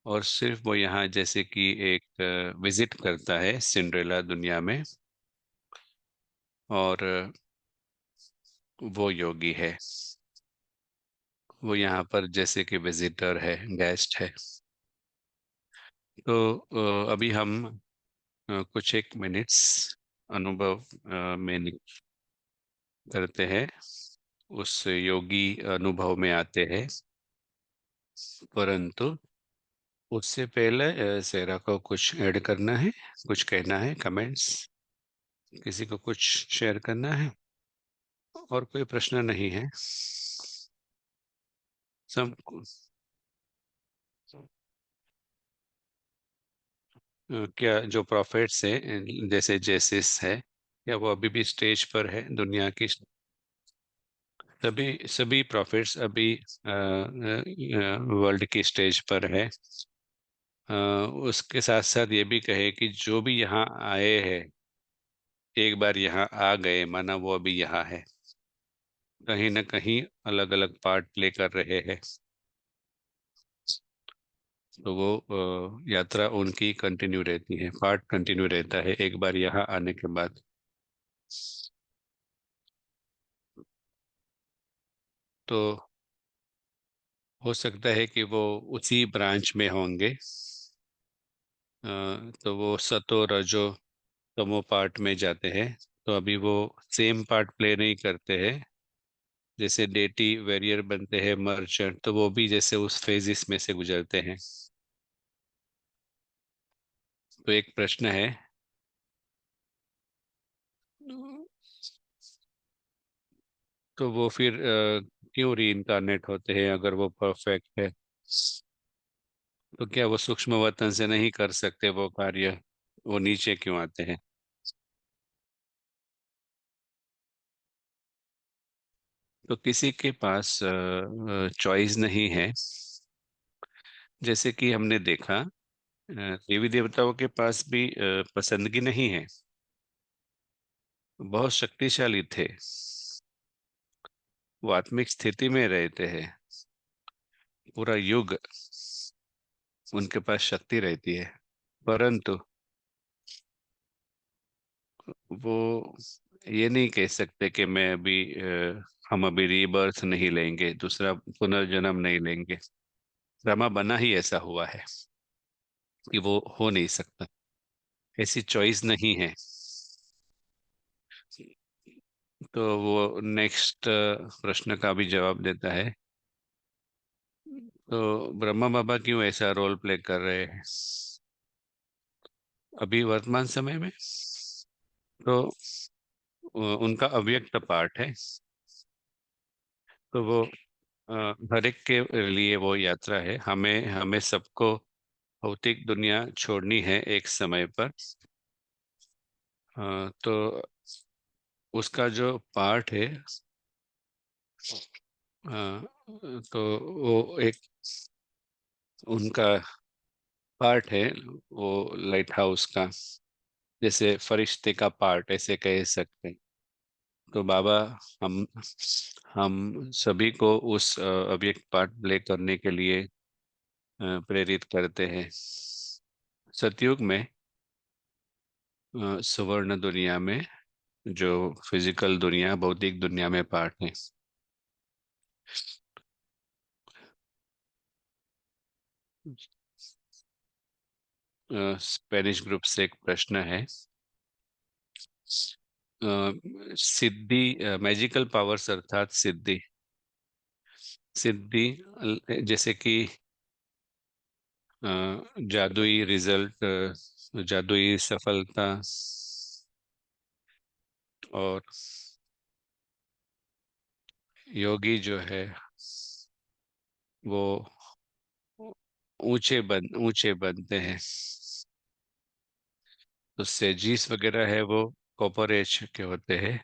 और सिर्फ वो यहाँ जैसे कि एक विजिट करता है सिंड्रेला दुनिया में, और वो योगी है। वो यहाँ पर जैसे कि विजिटर है, गेस्ट है। तो अभी हम कुछ एक मिनट्स अनुभव में करते हैं, उस योगी अनुभव में आते हैं। परंतु उससे पहले सेरा को कुछ ऐड करना है, कुछ कहना है, कमेंट्स, किसी को कुछ शेयर करना है? और कोई प्रश्न नहीं है? सब क्या जो प्रॉफिट्स है, जैसे जेसिस है, क्या वो अभी भी स्टेज पर है दुनिया की? सभी सभी प्रॉफिट्स अभी वर्ल्ड की स्टेज पर है। अ, उसके साथ साथ ये भी कहे कि जो भी यहाँ आए हैं, एक बार यहाँ आ गए माना वो अभी यहाँ है, कहीं ना कहीं अलग अलग पार्ट प्ले कर रहे हैं। तो वो यात्रा उनकी कंटिन्यू रहती है, पार्ट कंटिन्यू रहता है एक बार यहाँ आने के बाद। तो हो सकता है कि वो उसी ब्रांच में होंगे। तो वो सतो रजो तमो पार्ट में जाते हैं। तो अभी वो सेम पार्ट प्ले नहीं करते हैं। जैसे डेटी वेरियर बनते हैं, मर्चेंट, तो वो भी जैसे उस फेजिस में से गुजरते हैं। तो एक प्रश्न है, तो वो फिर क्यों री होते हैं अगर वो परफेक्ट है? तो क्या वो सूक्ष्म वतन से नहीं कर सकते वो कार्य? वो नीचे क्यों आते हैं? तो किसी के पास चॉइस नहीं है। जैसे कि हमने देखा, देवी देवताओं के पास भी पसंदगी नहीं है। बहुत शक्तिशाली थे, वो आत्मिक स्थिति में रहते हैं, पूरा युग उनके पास शक्ति रहती है। परंतु वो ये नहीं कह सकते कि मैं अभी हम अभी रीबर्थ नहीं लेंगे, दूसरा पुनर्जन्म नहीं लेंगे। ड्रामा बना ही ऐसा हुआ है कि वो हो नहीं सकता, ऐसी चॉइस नहीं है। तो वो नेक्स्ट प्रश्न का भी जवाब देता है। तो ब्रह्मा बाबा क्यों ऐसा रोल प्ले कर रहे हैं अभी वर्तमान समय में? तो उनका अव्यक्त पार्ट है। तो वो हर एक के लिए वो यात्रा है। हमें हमें सबको भौतिक दुनिया छोड़नी है एक समय पर। तो उसका जो पार्ट है, अ, तो वो एक उनका पार्ट है, वो लाइट हाउस का, जैसे फरिश्ते का पार्ट ऐसे कह सकते हैं। तो बाबा हम हम सभी को उस अव्यक्त पार्ट प्ले करने के लिए प्रेरित करते हैं। सतयुग में सुवर्ण दुनिया में, जो फिजिकल दुनिया, भौतिक दुनिया में पार्ट है। स्पेनिश ग्रुप से एक प्रश्न है। सिद्धि, मैजिकल पावर्स अर्थात सिद्धि, सिद्धि जैसे कि जादुई रिजल्ट, जादुई सफलता, और योगी जो है वो ऊंचे बनते हैं। तो सेजिस वगैरह है वो कॉपर एज के होते हैं।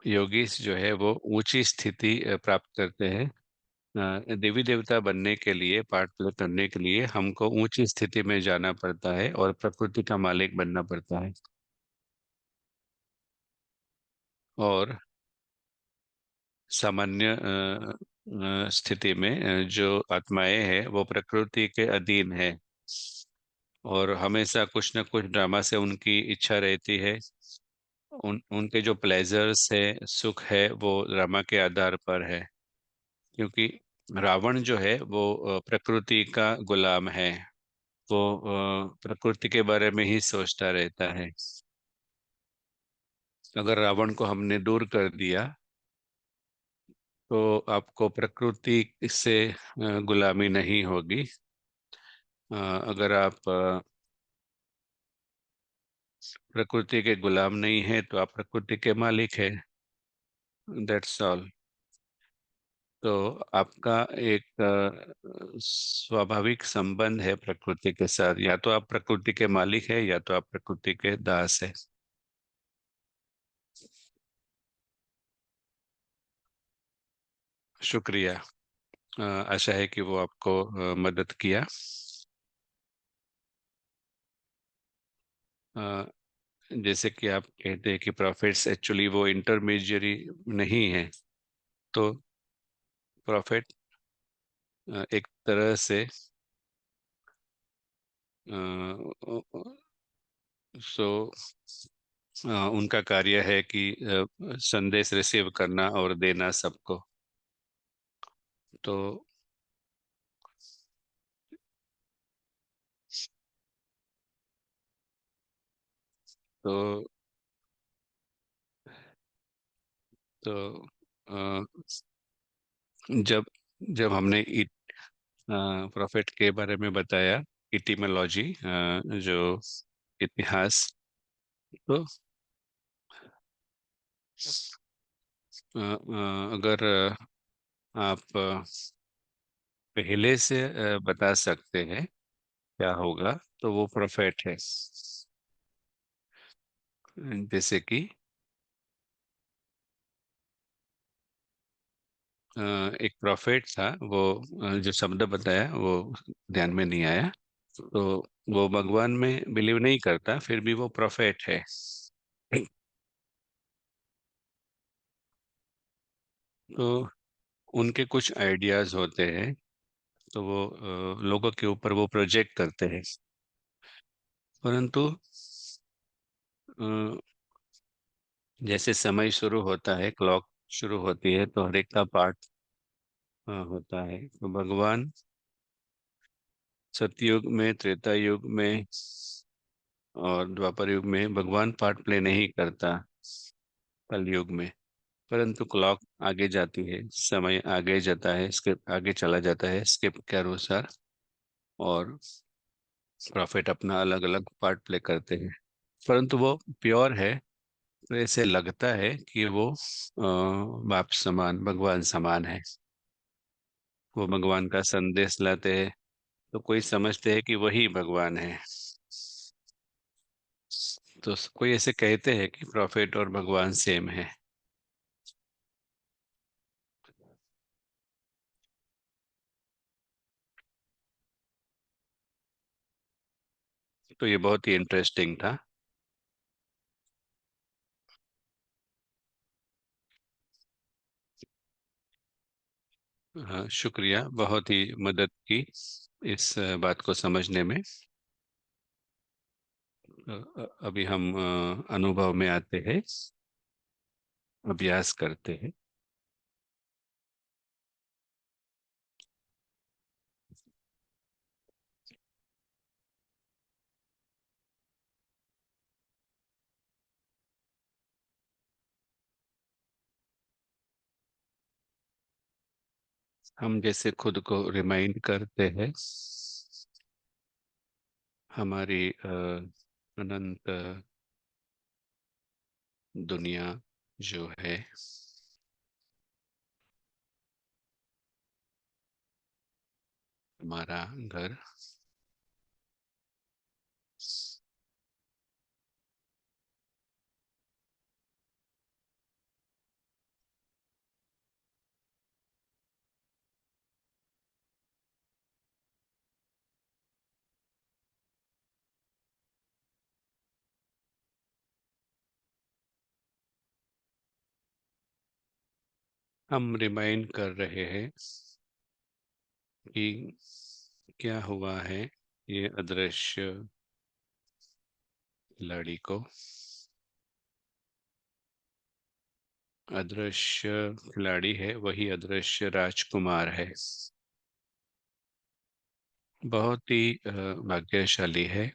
योगीस जो है वो ऊंची स्थिति प्राप्त करते हैं। देवी देवता बनने के लिए, पाठ प्ले करने के लिए हमको ऊंची स्थिति में जाना पड़ता है और प्रकृति का मालिक बनना पड़ता है। और सामान्य स्थिति में जो आत्माएं हैं वो प्रकृति के अधीन है, और हमेशा कुछ न कुछ ड्रामा से उनकी इच्छा रहती है। उनके जो प्लेजर्स है, सुख है, वो ड्रामा के आधार पर है। क्योंकि रावण जो है वो प्रकृति का गुलाम है। वो प्रकृति के बारे में ही सोचता रहता है। अगर रावण को हमने दूर कर दिया तो आपको प्रकृति से गुलामी नहीं होगी। अगर आप प्रकृति के गुलाम नहीं है तो आप प्रकृति के मालिक है। That's all. तो आपका एक स्वाभाविक संबंध है प्रकृति के साथ। या तो आप प्रकृति के मालिक है, या तो आप प्रकृति के दास है। शुक्रिया। आशा है कि वो आपको मदद किया। अ, जैसे कि आप कहते हैं कि प्रॉफिट्स एक्चुअली वो इंटरमीडियरी नहीं है। तो प्रॉफिट एक तरह से सो उनका कार्य है कि संदेश रिसीव करना और देना सबको। तो तो तो अ, जब जब हमने प्रॉफिट के बारे में बताया, इटिमोलॉजी, जो इतिहास, तो अगर आप पहले से बता सकते हैं क्या होगा, तो वो प्रोफेट है। जैसे कि अ, एक प्रोफेट था, वो जो शब्द बताया वो ध्यान में नहीं आया। तो वो भगवान में बिलीव नहीं करता, फिर भी वो प्रोफेट है। तो उनके कुछ आइडियाज होते हैं, तो वो लोगों के ऊपर वो प्रोजेक्ट करते हैं। परंतु अ, जैसे समय शुरू होता है, क्लॉक शुरू होती है, तो हर एक का पार्ट होता है। तो भगवान सतयुग में, त्रेता युग में और द्वापर युग में भगवान पार्ट प्ले नहीं करता, कलयुग में। परंतु क्लॉक आगे जाती है, समय आगे जाता है, स्क्रिप्ट आगे चला जाता है स्क्रिप्ट के अनुसार, और प्रॉफिट अपना अलग अलग पार्ट प्ले करते हैं। परंतु वो प्योर है, तो ऐसे लगता है कि वो बाप समान, भगवान समान है। वो भगवान का संदेश लाते हैं, तो कोई समझते हैं कि वही भगवान है। तो कोई ऐसे कहते हैं कि प्रॉफिट और भगवान सेम है। तो ये बहुत ही इंटरेस्टिंग था। हाँ, शुक्रिया, बहुत ही मदद की इस बात को समझने में। अभी हम अनुभव में आते हैं, अभ्यास करते हैं। हम जैसे खुद को रिमाइंड करते हैं, हमारी अनंत दुनिया जो है, हमारा घर, हम रिमाइंड कर रहे हैं कि क्या हुआ है ये अदृश्य खिलाड़ी को। अदृश्य खिलाड़ी है वही अदृश्य राजकुमार है। बहुत ही भाग्यशाली है।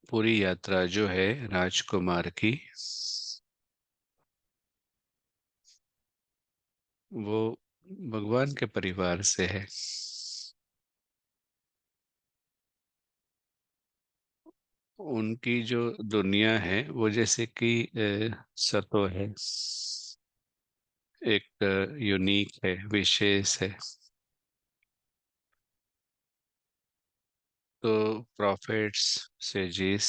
पूरी यात्रा जो है राजकुमार की, वो भगवान के परिवार से है। उनकी जो दुनिया है वो जैसे कि सतो है, एक यूनिक है, विशेष है। तो प्रॉफिट्स से जिस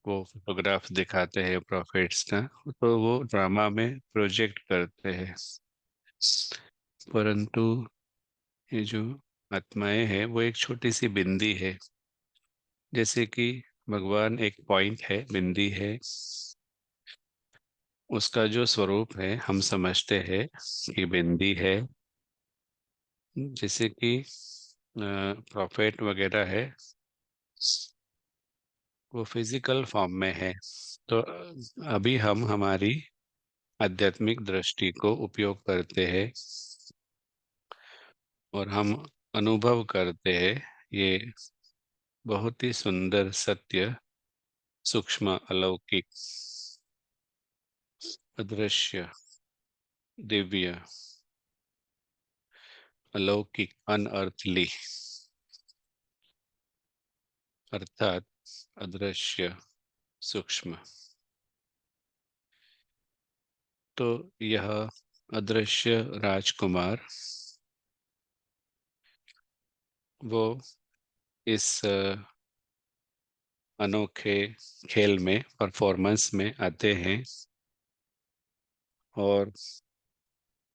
वो फोटोग्राफ दिखाते हैं प्रॉफिट्स का, तो वो ड्रामा में प्रोजेक्ट करते हैं। परंतु ये जो आत्माएं हैं वो एक छोटी सी बिंदी है। जैसे कि भगवान एक पॉइंट है, बिंदी है। उसका जो स्वरूप है हम समझते हैं कि बिंदी है। जैसे कि प्रॉफिट वगैरह है, वो फिजिकल फॉर्म में है। तो अभी हम हमारी आध्यात्मिक दृष्टि को उपयोग करते हैं और हम अनुभव करते हैं ये बहुत ही सुंदर सत्य, सूक्ष्म, अलौकिक, अदृश्य, दिव्य, अलौकिक, अनअर्थली, अर्थात अदृश्य, सूक्ष्म। तो यह अदृश्य राजकुमार, वो इस अनोखे खेल में, परफॉर्मेंस में आते हैं। और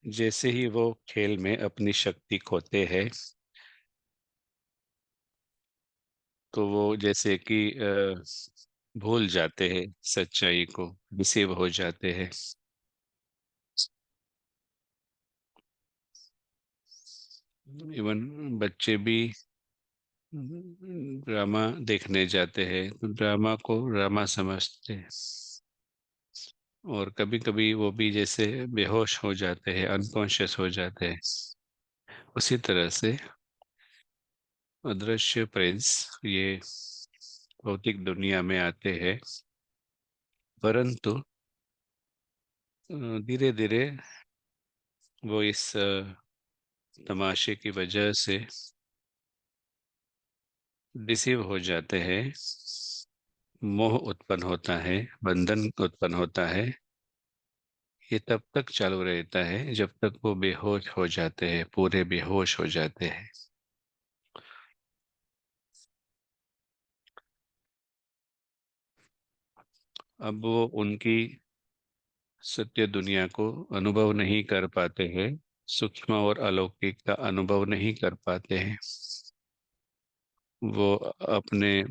जैसे ही वो खेल में अपनी शक्ति खोते हैं, तो वो जैसे कि भूल जाते हैं सच्चाई को, डिसीव हो जाते हैं। इवन बच्चे भी ड्रामा देखने जाते हैं तो ड्रामा को ड्रामा समझते हैं, और कभी कभी वो भी जैसे बेहोश हो जाते हैं, अनकॉन्शियस हो जाते हैं। उसी तरह से अदृश्य प्रिंस ये भौतिक दुनिया में आते हैं, परंतु धीरे धीरे वो इस तमाशे की वजह से डिसीव हो जाते हैं। मोह उत्पन्न होता है, बंधन उत्पन्न होता है। ये तब तक चालू रहता है जब तक वो बेहोश हो जाते हैं, पूरे बेहोश हो जाते हैं। अब वो उनकी सत्य दुनिया को अनुभव नहीं कर पाते हैं, सूक्ष्म और अलौकिक का अनुभव नहीं कर पाते हैं। वो अपने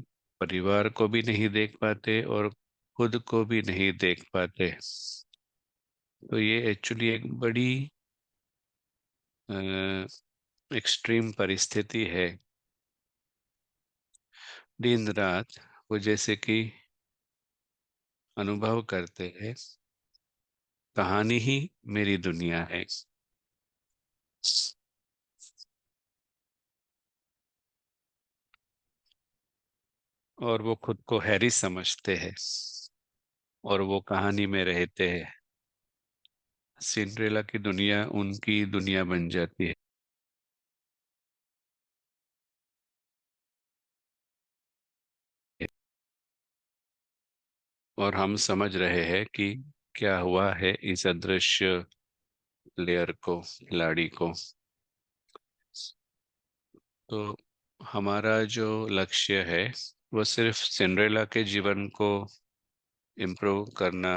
परिवार को भी नहीं देख पाते और खुद को भी नहीं देख पाते। तो ये एक्चुअली एक बड़ी एक्सट्रीम परिस्थिति है। दिन रात वो जैसे कि अनुभव करते हैं, कहानी ही मेरी दुनिया है। और वो खुद को हैरी समझते हैं और वो कहानी में रहते हैं। सिंड्रेला की दुनिया उनकी दुनिया बन जाती है। और हम समझ रहे हैं कि क्या हुआ है इस अदृश्य प्लेयर को, खिलाड़ी को। तो हमारा जो लक्ष्य है वो सिर्फ सिंड्रेला के जीवन को इम्प्रूव करना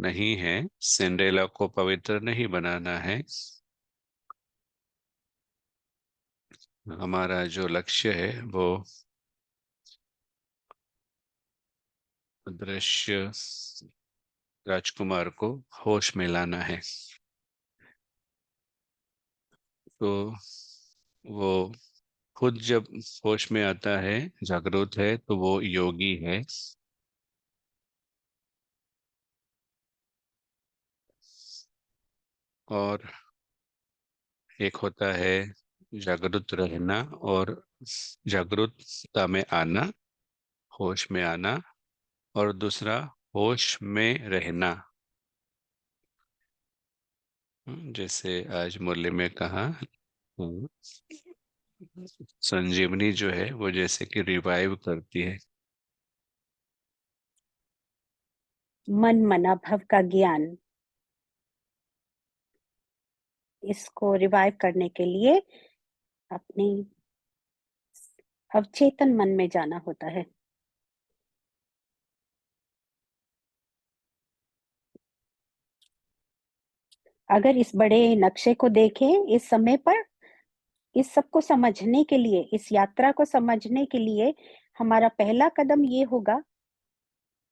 नहीं है, सिंड्रेला को पवित्र नहीं बनाना है। हमारा जो लक्ष्य है वो अदृश्य राजकुमार को होश में लाना है। तो वो खुद जब होश में आता है, जागरूक है, तो वो योगी है। और एक होता है जागरूक रहना और जागरूकता में आना, होश में आना। और दूसरा होश में रहना। जैसे आज मुरली में कहा, हम्म, संजीवनी जो है वो जैसे कि रिवाइव करती है। मन मना भव का ज्ञान, इसको रिवाइव करने के लिए अपनी अवचेतन मन में जाना होता है। अगर इस बड़े नक्शे को देखें इस समय पर, इस सब को समझने के लिए, इस यात्रा को समझने के लिए हमारा पहला कदम ये होगा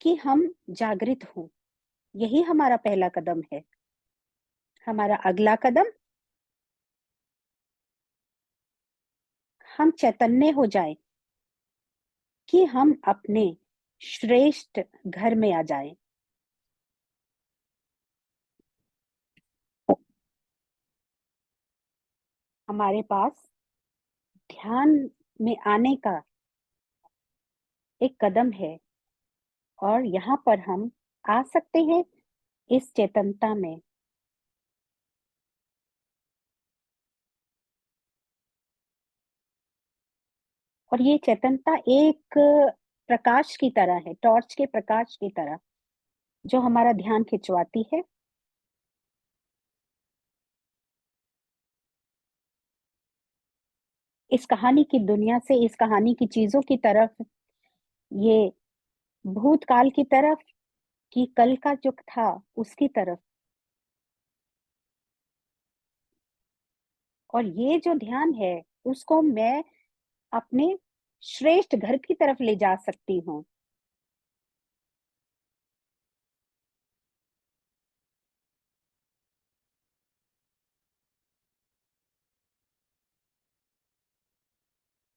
कि हम जागृत हों। यही हमारा पहला कदम है। हमारा अगला कदम, हम चैतन्य हो जाएं, कि हम अपने श्रेष्ठ घर में आ जाएं। हमारे पास ध्यान में आने का एक कदम है, और यहाँ पर हम आ सकते हैं इस चेतनता में। और ये चेतनता एक प्रकाश की तरह है, टॉर्च के प्रकाश की तरह, जो हमारा ध्यान खिंचवाती है। इस कहानी की दुनिया से, इस कहानी की चीजों की तरफ, ये भूतकाल की तरफ, कि कल का जो था उसकी तरफ। और ये जो ध्यान है, उसको मैं अपने श्रेष्ठ घर की तरफ ले जा सकती हूँ।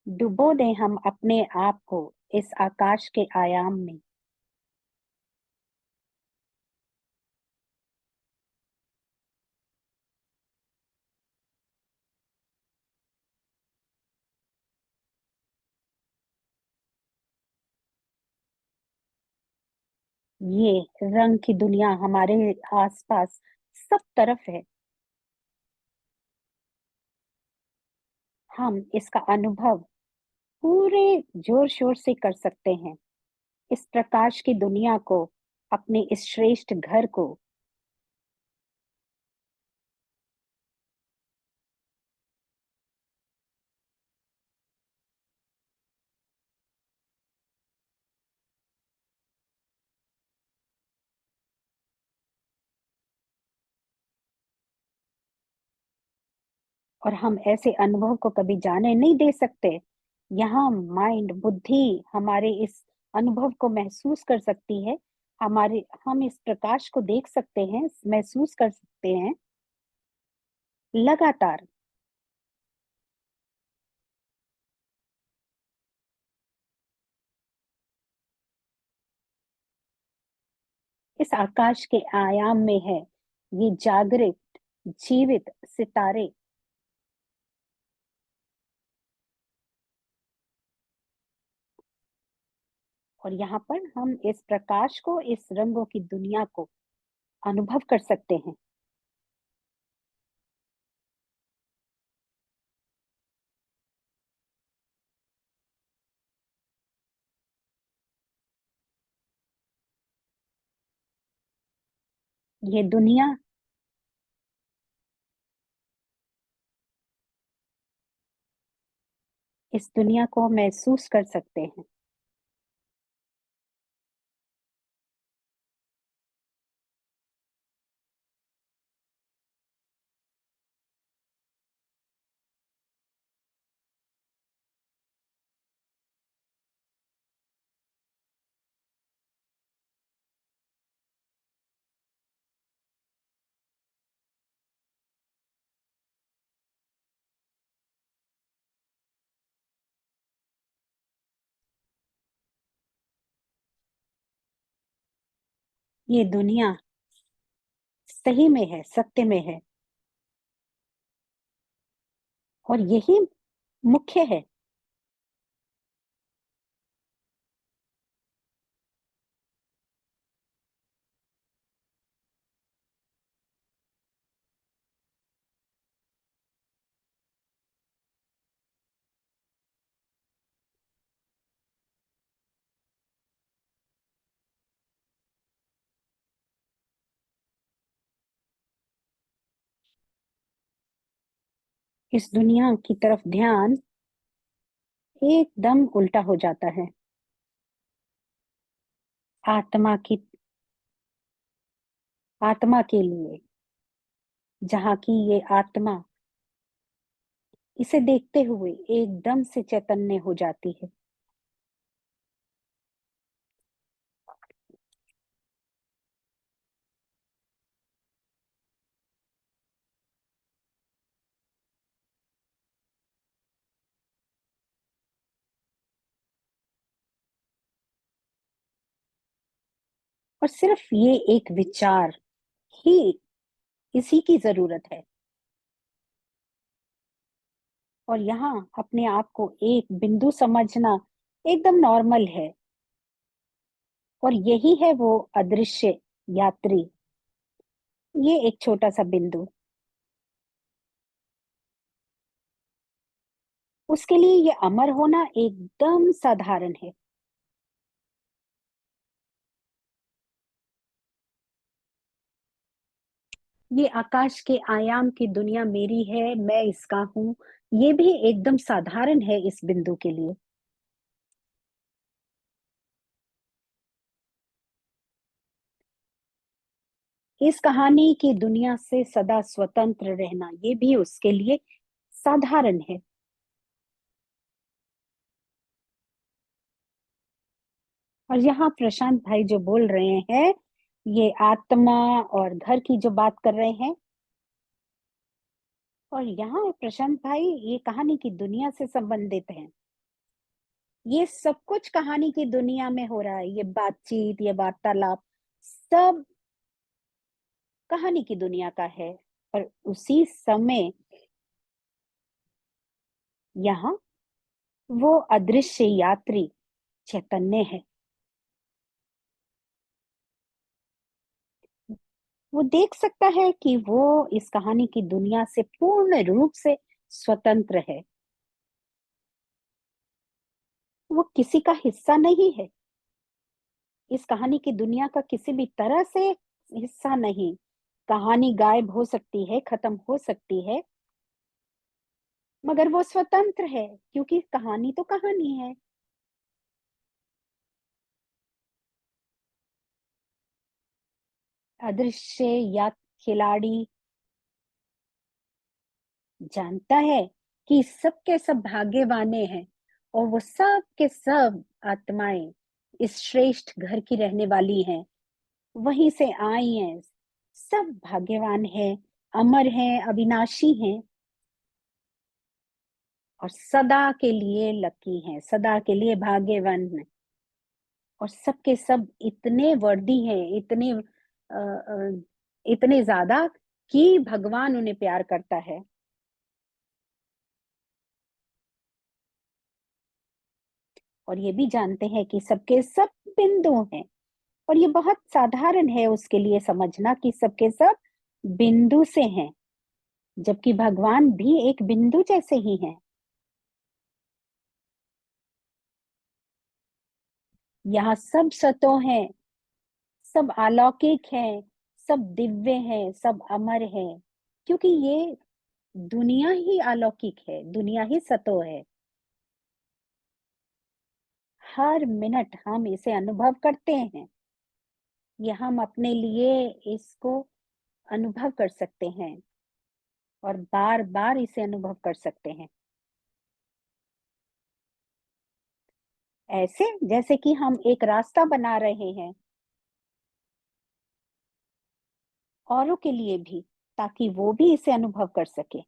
डुबो दें हम अपने आप को इस आकाश के आयाम में। ये रंग की दुनिया हमारे आसपास सब तरफ है। हम इसका अनुभव पूरे जोर शोर से कर सकते हैं, इस प्रकाश की दुनिया को, अपने इस श्रेष्ठ घर को। और हम ऐसे अनुभव को कभी जाने नहीं दे सकते। यहाँ माइंड, बुद्धि हमारे इस अनुभव को महसूस कर सकती है। हम इस प्रकाश को देख सकते हैं, महसूस कर सकते हैं लगातार। इस आकाश के आयाम में है ये जागृत, जीवित सितारे। और यहाँ पर हम इस प्रकाश को, इस रंगों की दुनिया को अनुभव कर सकते हैं। ये दुनिया, इस दुनिया को हम महसूस कर सकते हैं। ये दुनिया सही में है, सत्य में है, और यही मुख्य है। इस दुनिया की तरफ ध्यान एकदम उल्टा हो जाता है। आत्मा की, आत्मा के लिए, जहाँ की ये आत्मा इसे देखते हुए एकदम से चैतन्य हो जाती है। और सिर्फ ये एक विचार ही, इसी की जरूरत है। और यहाँ अपने आप को एक बिंदु समझना एकदम नॉर्मल है। और यही है वो अदृश्य यात्री, ये एक छोटा सा बिंदु, उसके लिए ये अमर होना एकदम साधारण है। ये आकाश के आयाम की दुनिया मेरी है, मैं इसका हूं, ये भी एकदम साधारण है इस बिंदु के लिए। इस कहानी की दुनिया से सदा स्वतंत्र रहना, ये भी उसके लिए साधारण है। और यहाँ प्रशांत भाई जो बोल रहे हैं, ये आत्मा और घर की जो बात कर रहे हैं, और यहाँ प्रशांत भाई ये कहानी की दुनिया से संबंधित है। ये सब कुछ कहानी की दुनिया में हो रहा है, ये बातचीत, ये वार्तालाप, सब कहानी की दुनिया का है। और उसी समय यहाँ वो अदृश्य यात्री चैतन्य है। वो देख सकता है कि वो इस कहानी की दुनिया से पूर्ण रूप से स्वतंत्र है। वो किसी का हिस्सा नहीं है, इस कहानी की दुनिया का किसी भी तरह से हिस्सा नहीं। कहानी गायब हो सकती है, खत्म हो सकती है, मगर वो स्वतंत्र है, क्योंकि कहानी तो कहानी है। अदृश्य या खिलाड़ी जानता है कि सबके सब भाग्यवाने हैं, और वो सब के सब आत्माएं इस श्रेष्ठ घर की रहने वाली हैं, वहीं से आई हैं। सब भाग्यवान हैं, अमर हैं, अविनाशी हैं, और सदा के लिए लकी हैं, सदा के लिए भाग्यवान हैं। और सबके सब इतने वर्दी हैं, इतने ज्यादा कि भगवान उन्हें प्यार करता है। और ये भी जानते हैं कि सबके सब बिंदु हैं। और ये बहुत साधारण है उसके लिए समझना कि सबके सब बिंदु से हैं, जबकि भगवान भी एक बिंदु जैसे ही हैं। यहाँ सब सतो हैं, सब अलौकिक हैं, सब दिव्य हैं, सब अमर हैं, क्योंकि ये दुनिया ही अलौकिक है, दुनिया ही सतो है। हर मिनट हम इसे अनुभव करते हैं, ये हम अपने लिए इसको अनुभव कर सकते हैं, और बार बार इसे अनुभव कर सकते हैं। ऐसे जैसे कि हम एक रास्ता बना रहे हैं औरों के लिए भी, ताकि वो भी इसे अनुभव कर सके।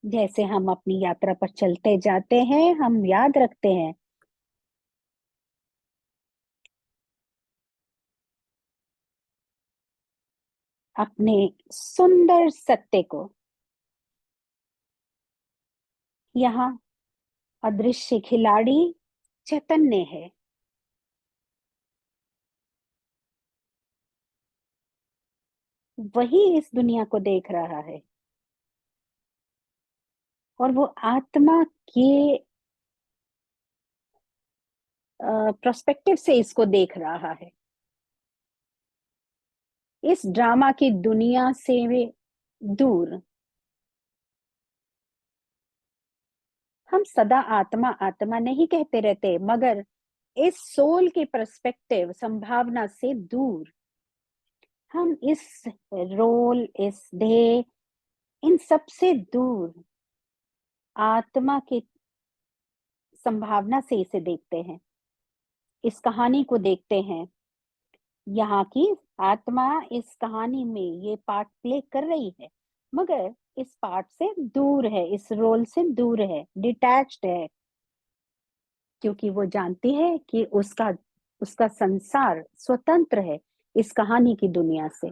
जैसे हम अपनी यात्रा पर चलते जाते हैं, हम याद रखते हैं अपने सुंदर सत्य को। यहाँ अदृश्य खिलाड़ी चैतन्य है। वही इस दुनिया को देख रहा है, और वो आत्मा के प्रोस्पेक्टिव से इसको देख रहा है। इस ड्रामा की दुनिया से वे दूर। हम सदा आत्मा आत्मा नहीं कहते रहते, मगर इस सोल के पर्सपेक्टिव संभावना से दूर। हम इस रोल, इस देह, इन सब से दूर आत्मा की संभावना से इसे देखते हैं, इस कहानी को देखते हैं। यहाँ की आत्मा इस कहानी में ये पार्ट प्ले कर रही है, मगर इस पार्ट से दूर है, इस रोल से दूर है, डिटैच्ड है, क्योंकि वो जानती है कि उसका उसका संसार स्वतंत्र है इस कहानी की दुनिया से।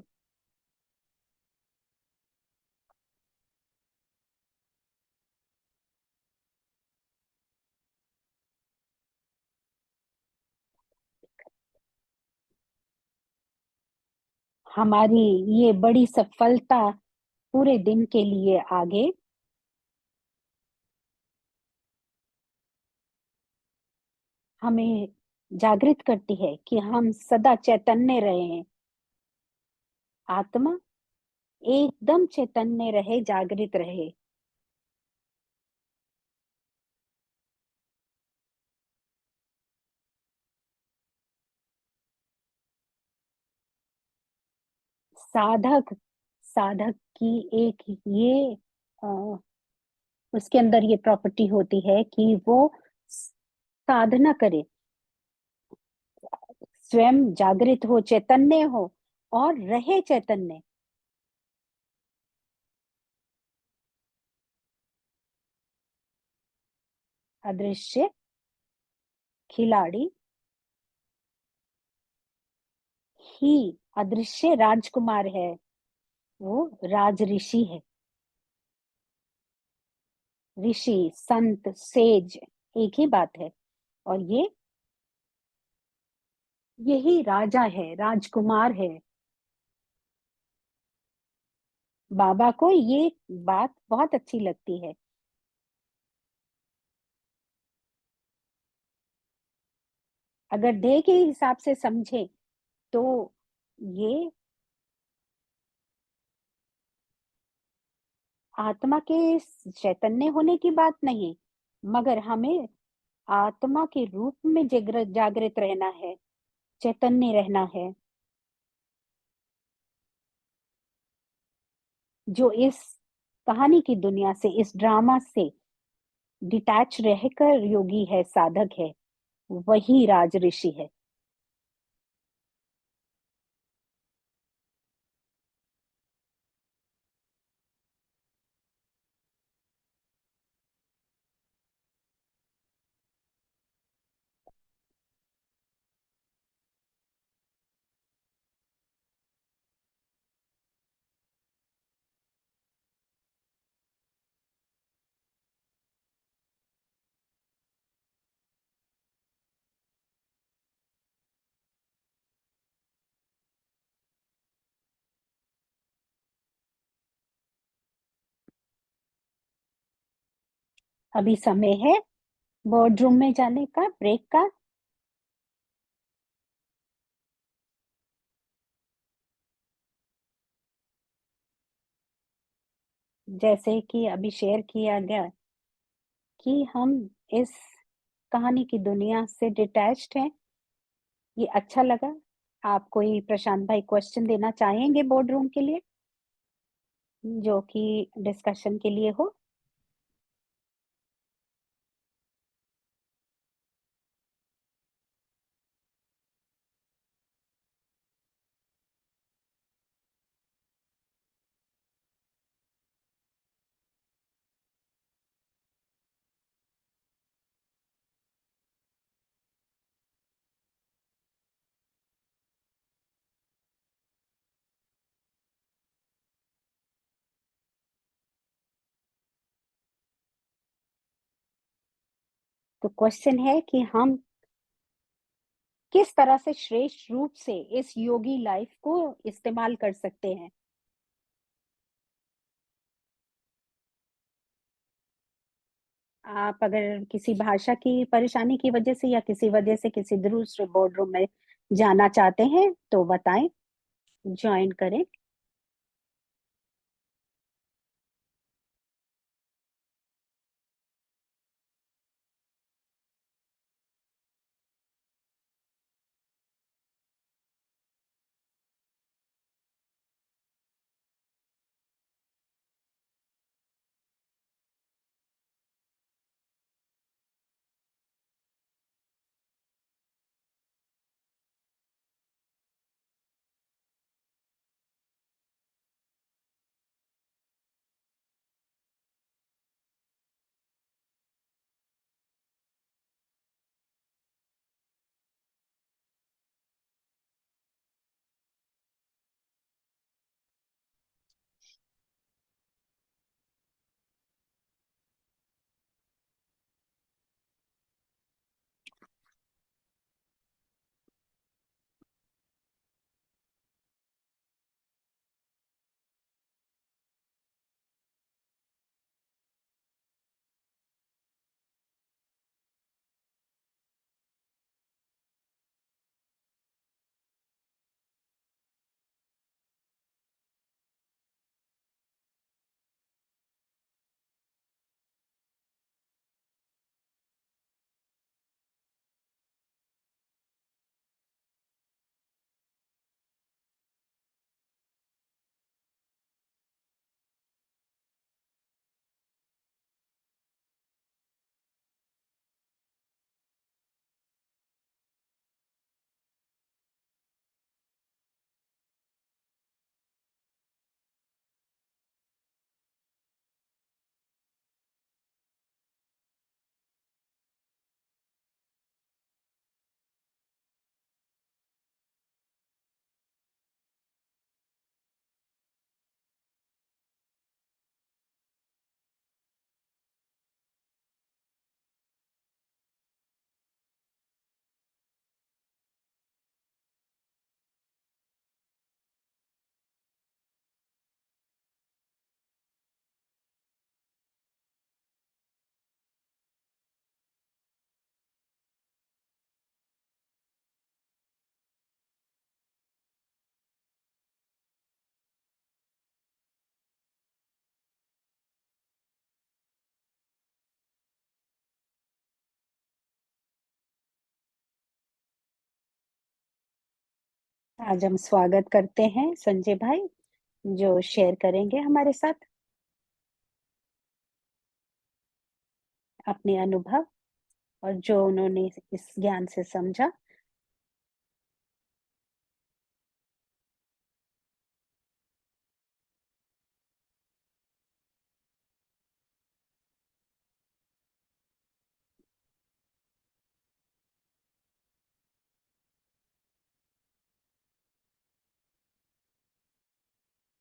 हमारी ये बड़ी सफलता पूरे दिन के लिए आगे हमें जागृत करती है कि हम सदा चैतन्य रहे। आत्मा एकदम चैतन्य रहे, जागृत रहे। साधक साधक की एक ये उसके अंदर ये प्रॉपर्टी होती है कि वो साधना करे, स्वयं जागृत हो, चैतन्य हो, और रहे चैतन्य। अदृश्य खिलाड़ी ही अदृश्य राजकुमार है, वो राज ऋषि है। ऋषि, संत, सेज एक ही बात है। और ये यही राजा है, राजकुमार है। बाबा को ये बात बहुत अच्छी लगती है। अगर देह के हिसाब से समझे तो ये आत्मा के चैतन्य होने की बात नहीं, मगर हमें आत्मा के रूप में जागृत जागृत रहना है, चैतन्य रहना है। जो इस कहानी की दुनिया से, इस ड्रामा से डिटैच रहकर योगी है, साधक है, वही राज ऋषि है। अभी समय है बोर्ड रूम में जाने का, ब्रेक का। जैसे कि अभी शेयर किया गया कि हम इस कहानी की दुनिया से डिटैच्ड हैं, ये अच्छा लगा। आप कोई प्रशांत भाई क्वेश्चन देना चाहेंगे बोर्ड रूम के लिए, जो कि डिस्कशन के लिए हो? तो क्वेश्चन है कि हम किस तरह से श्रेष्ठ रूप से इस योगी लाइफ को इस्तेमाल कर सकते हैं। आप अगर किसी भाषा की परेशानी की वजह से या किसी वजह से किसी दूसरे बोर्ड रूम में जाना चाहते हैं तो बताएं, ज्वाइन करें। आज हम स्वागत करते हैं संजय भाई, जो शेयर करेंगे हमारे साथ अपने अनुभव और जो उन्होंने इस ज्ञान से समझा।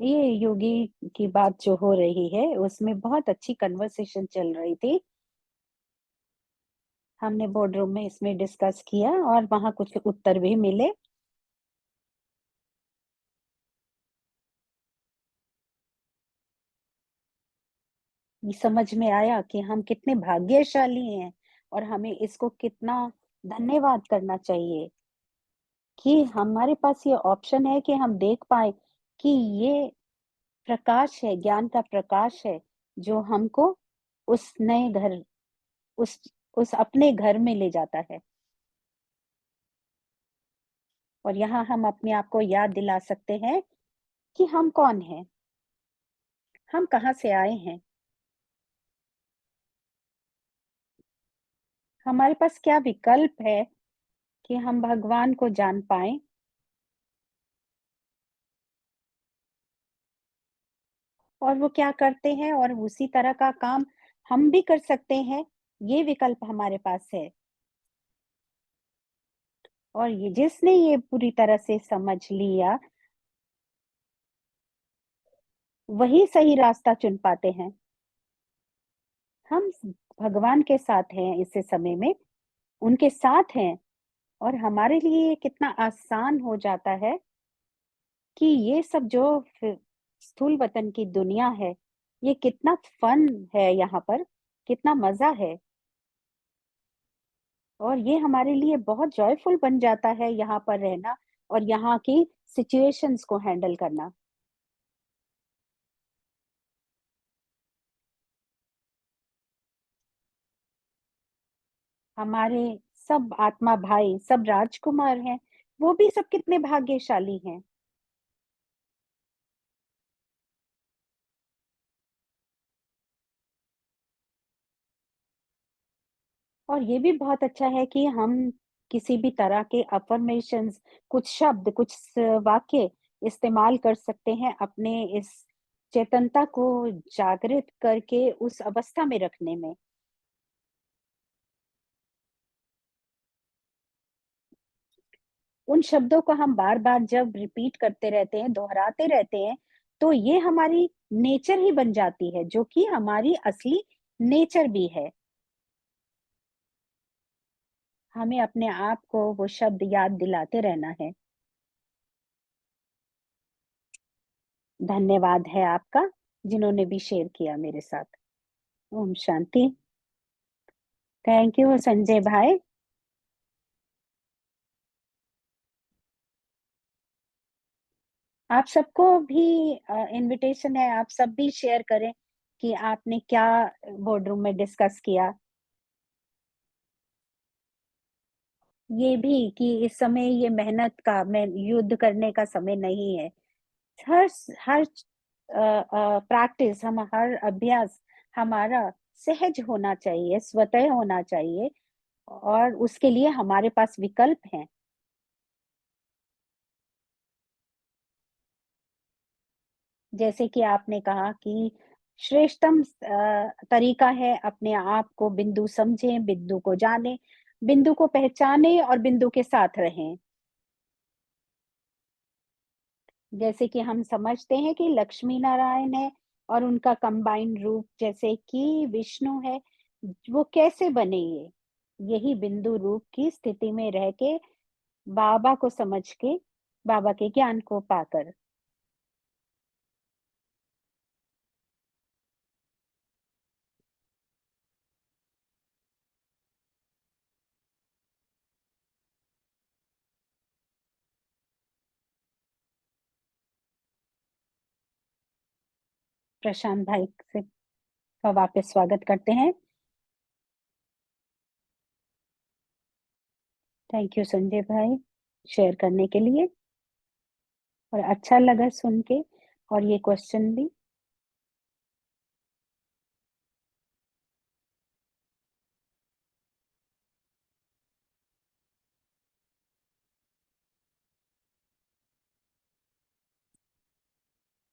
ये योगी की बात जो हो रही है उसमें बहुत अच्छी कन्वर्सेशन चल रही थी। हमने बोर्ड रूम में इसमें डिस्कस किया और वहां कुछ उत्तर भी मिले। ये समझ में आया कि हम कितने भाग्यशाली हैं और हमें इसको कितना धन्यवाद करना चाहिए कि हमारे पास ये ऑप्शन है कि हम देख पाए कि ये प्रकाश है, ज्ञान का प्रकाश है, जो हमको उस नए घर, उस उस अपने घर में ले जाता है। और यहाँ हम अपने आप को याद दिला सकते हैं कि हम कौन हैं, हम कहाँ से आए हैं, हमारे पास क्या विकल्प है कि हम भगवान को जान पाए। और वो क्या करते हैं और उसी तरह का काम हम भी कर सकते हैं, ये विकल्प हमारे पास है। और ये जिसने ये पूरी तरह से समझ लिया वही सही रास्ता चुन पाते हैं। हम भगवान के साथ हैं इस समय में, उनके साथ हैं, और हमारे लिए ये कितना आसान हो जाता है कि ये सब जो स्थूल वतन की दुनिया है, ये कितना फन है यहाँ पर, कितना मजा है, और ये हमारे लिए बहुत जॉयफुल बन जाता है यहाँ पर रहना और यहाँ की सिचुएशंस को हैंडल करना। हमारे सब आत्मा भाई, सब राजकुमार हैं, वो भी सब कितने भाग्यशाली हैं। और ये भी बहुत अच्छा है कि हम किसी भी तरह के अफर्मेशंस, कुछ शब्द, कुछ वाक्य इस्तेमाल कर सकते हैं अपने इस चेतनता को जागृत करके उस अवस्था में रखने में। उन शब्दों को हम बार बार जब रिपीट करते रहते हैं, दोहराते रहते हैं, तो ये हमारी नेचर ही बन जाती है, जो कि हमारी असली नेचर भी है। हमें अपने आप को वो शब्द याद दिलाते रहना है। धन्यवाद है आपका, जिन्होंने भी शेयर किया मेरे साथ। ओम शांति। थैंक यू संजय भाई। आप सबको भी इनविटेशन है, आप सब भी शेयर करें कि आपने क्या बोर्ड रूम में डिस्कस किया। ये भी कि इस समय ये मेहनत का, मैं युद्ध करने का समय नहीं है। हर हर प्रैक्टिस, हम हर अभ्यास हमारा सहज होना चाहिए, स्वतः होना चाहिए, और उसके लिए हमारे पास विकल्प हैं। जैसे कि आपने कहा कि श्रेष्ठतम तरीका है अपने आप को बिंदु समझें, बिंदु को जाने, बिंदु को पहचाने और बिंदु के साथ रहें। जैसे कि हम समझते हैं कि लक्ष्मी नारायण है और उनका कंबाइंड रूप जैसे कि विष्णु है, वो कैसे बने ये? यही बिंदु रूप की स्थिति में रह के, बाबा को समझ के, बाबा के ज्ञान को पाकर। प्रशांत भाई से का वापस स्वागत करते हैं। थैंक यू संजय भाई, शेयर करने के लिए, और अच्छा लगा सुन के, और ये क्वेश्चन भी।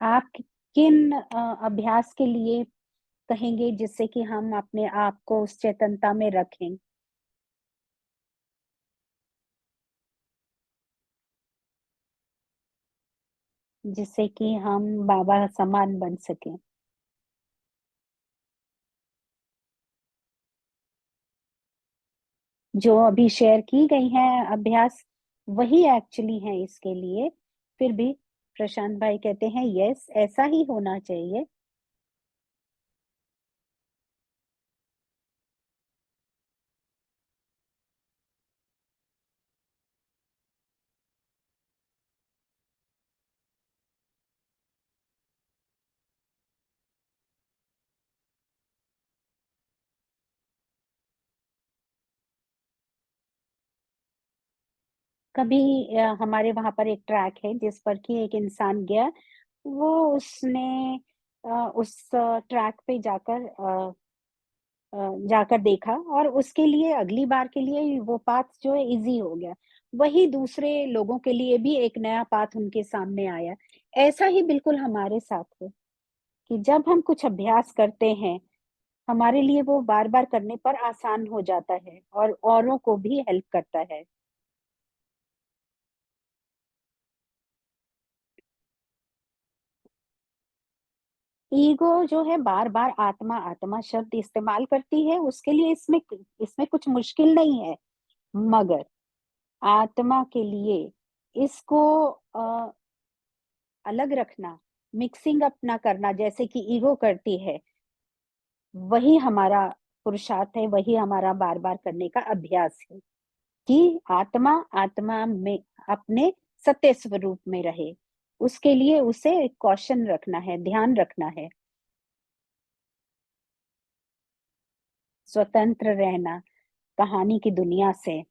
आप किन अभ्यास के लिए कहेंगे जिससे कि हम अपने आप को उस चेतनता में रखें, जिससे कि हम बाबा समान बन सकें? जो अभी शेयर की गई हैं अभ्यास, वही एक्चुअली हैं इसके लिए। फिर भी प्रशांत भाई कहते हैं यस, ऐसा ही होना चाहिए। कभी हमारे वहां पर एक ट्रैक है जिस पर कि एक इंसान गया, वो उसने उस ट्रैक पे जाकर देखा, और उसके लिए अगली बार के लिए वो पाथ जो है इजी हो गया। वही दूसरे लोगों के लिए भी एक नया पाथ उनके सामने आया। ऐसा ही बिल्कुल हमारे साथ है कि जब हम कुछ अभ्यास करते हैं, हमारे लिए वो बार बार करने पर आसान हो जाता है और औरों को भी हेल्प करता है। ईगो जो है बार बार आत्मा आत्मा शब्द इस्तेमाल करती है, उसके लिए इसमें इसमें कुछ मुश्किल नहीं है। मगर आत्मा के लिए इसको अलग रखना, मिक्सिंग अप ना करना जैसे कि ईगो करती है, वही हमारा पुरुषार्थ है, वही हमारा बार-बार करने का अभ्यास है कि आत्मा आत्मा में अपने सत्य स्वरूप में रहे। उसके लिए उसे कॉशन रखना है, ध्यान रखना है, स्वतंत्र रहना कहानी की दुनिया से।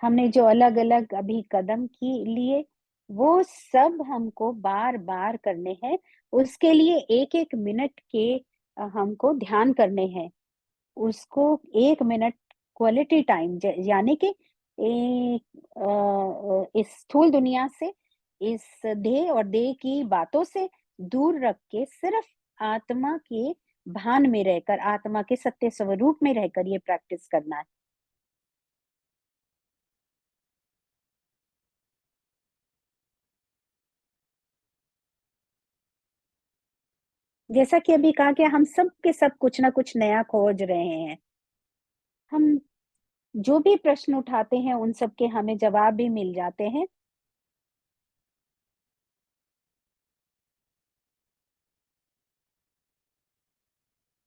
हमने जो अलग-अलग अभी कदम की लिए, वो सब हमको बार-बार करने हैं। उसके लिए 1-1 मिनट के हमको ध्यान करने हैं। उसको 1 मिनट क्वालिटी टाइम ज यानी कि इस स्थूल दुनिया से, इस देह और देह की बातों से दूर रख के सिर्फ़ आत्मा के भान में रहकर, आत्मा के सत्य स्वरूप में रहकर ये प्रैक्टिस करना है। जैसा कि अभी कहा गया, हम सब के सब कुछ ना कुछ नया खोज रहे हैं। हम जो भी प्रश्न उठाते हैं, उन सब के हमें जवाब भी मिल जाते हैं।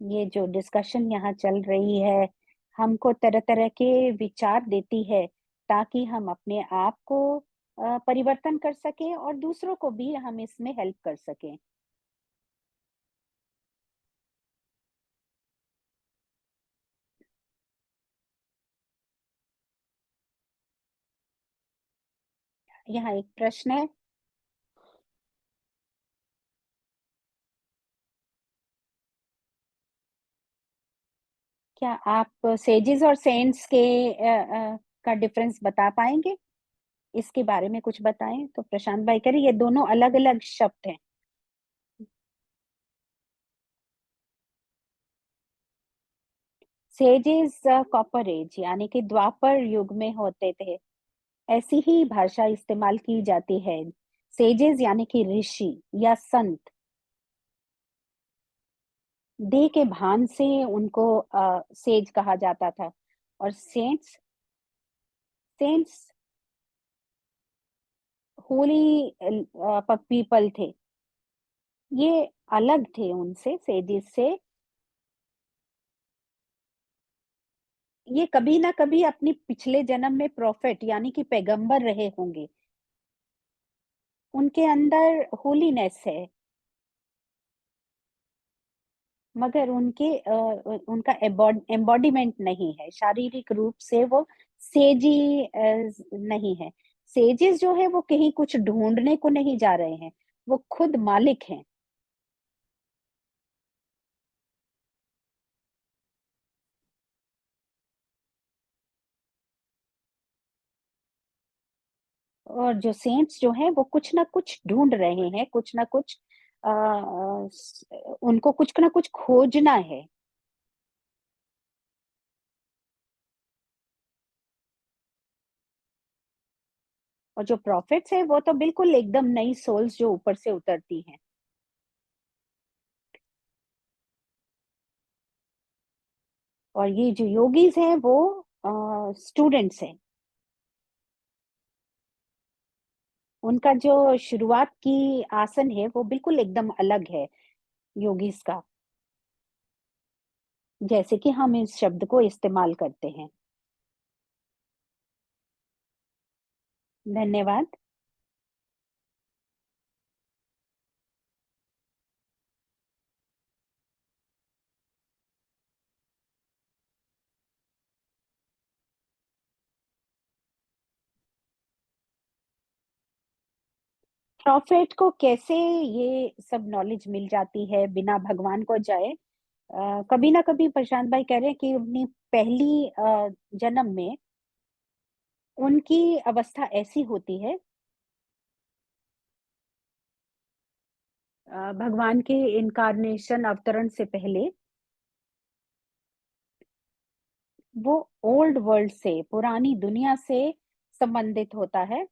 ये जो डिस्कशन यहाँ चल रही है, हमको तरह-तरह के विचार देती है, ताकि हम अपने आप को परिवर्तन कर सकें और दूसरों को भी हम इसमें हेल्प कर सकें। यहाँ एक प्रश्न है, क्या आप सेजेस और सेंट्स के का डिफरेंस बता पाएँगे? इसके बारे में कुछ बताएँ? तो प्रशांत भाई कह रहे, ये दोनों अलग-अलग शब्द हैं। सेजेस कॉपर एज यानी कि द्वापर युग में होते थे। ऐसी ही भाषा इस्तेमाल की जाती है। सेजेस यानी कि ऋषि या संत, देह के भान से उनको सेज कहा जाता था। और सेंट्स होली पीपल थे। ये अलग थे उनसे, सेजेस से। ये कभी ना कभी अपनी पिछले जन्म में प्रोफेट यानी कि पैगंबर रहे होंगे। उनके अंदर होलीनेस है, मगर उनका एम्बॉडीमेंट नहीं है, शारीरिक रूप से वो सेजी नहीं है। सेजेस जो है वो कहीं कुछ ढूँढने को नहीं जा रहे हैं, वो खुद मालिक हैं। और जो सेंट्स जो हैं वो कुछ ना कुछ ढूँढ रहे हैं, कुछ ना कुछ अ अ, स उनको कुछ ना कुछ खोजना है। और जो प्रॉफिट्स हैं वो तो बिल्कुल एकदम नई सोल्स जो ऊपर से उतरती हैं। और ये जो योगीज़ हैं वो स्टूडेंट्स हैं। उनका जो शुरुआत की आसन है वो बिल्कुल एकदम अलग है योगीज़ का, जैसे कि हम इस शब्द को इस्तेमाल करते हैं। धन्यवाद। प्रॉफ़ेट को कैसे ये सब नॉलेज मिल जाती है बिना भगवान को जाए? कभी ना कभी प्रशांत भाई कह रहे हैं कि अपनी पहली जन्म में उनकी अवस्था ऐसी होती है, भगवान के इन्कार्नेशन अवतरण से पहले वो ओल्ड वर्ल्ड से, पुरानी दुनिया से संबंधित होता है।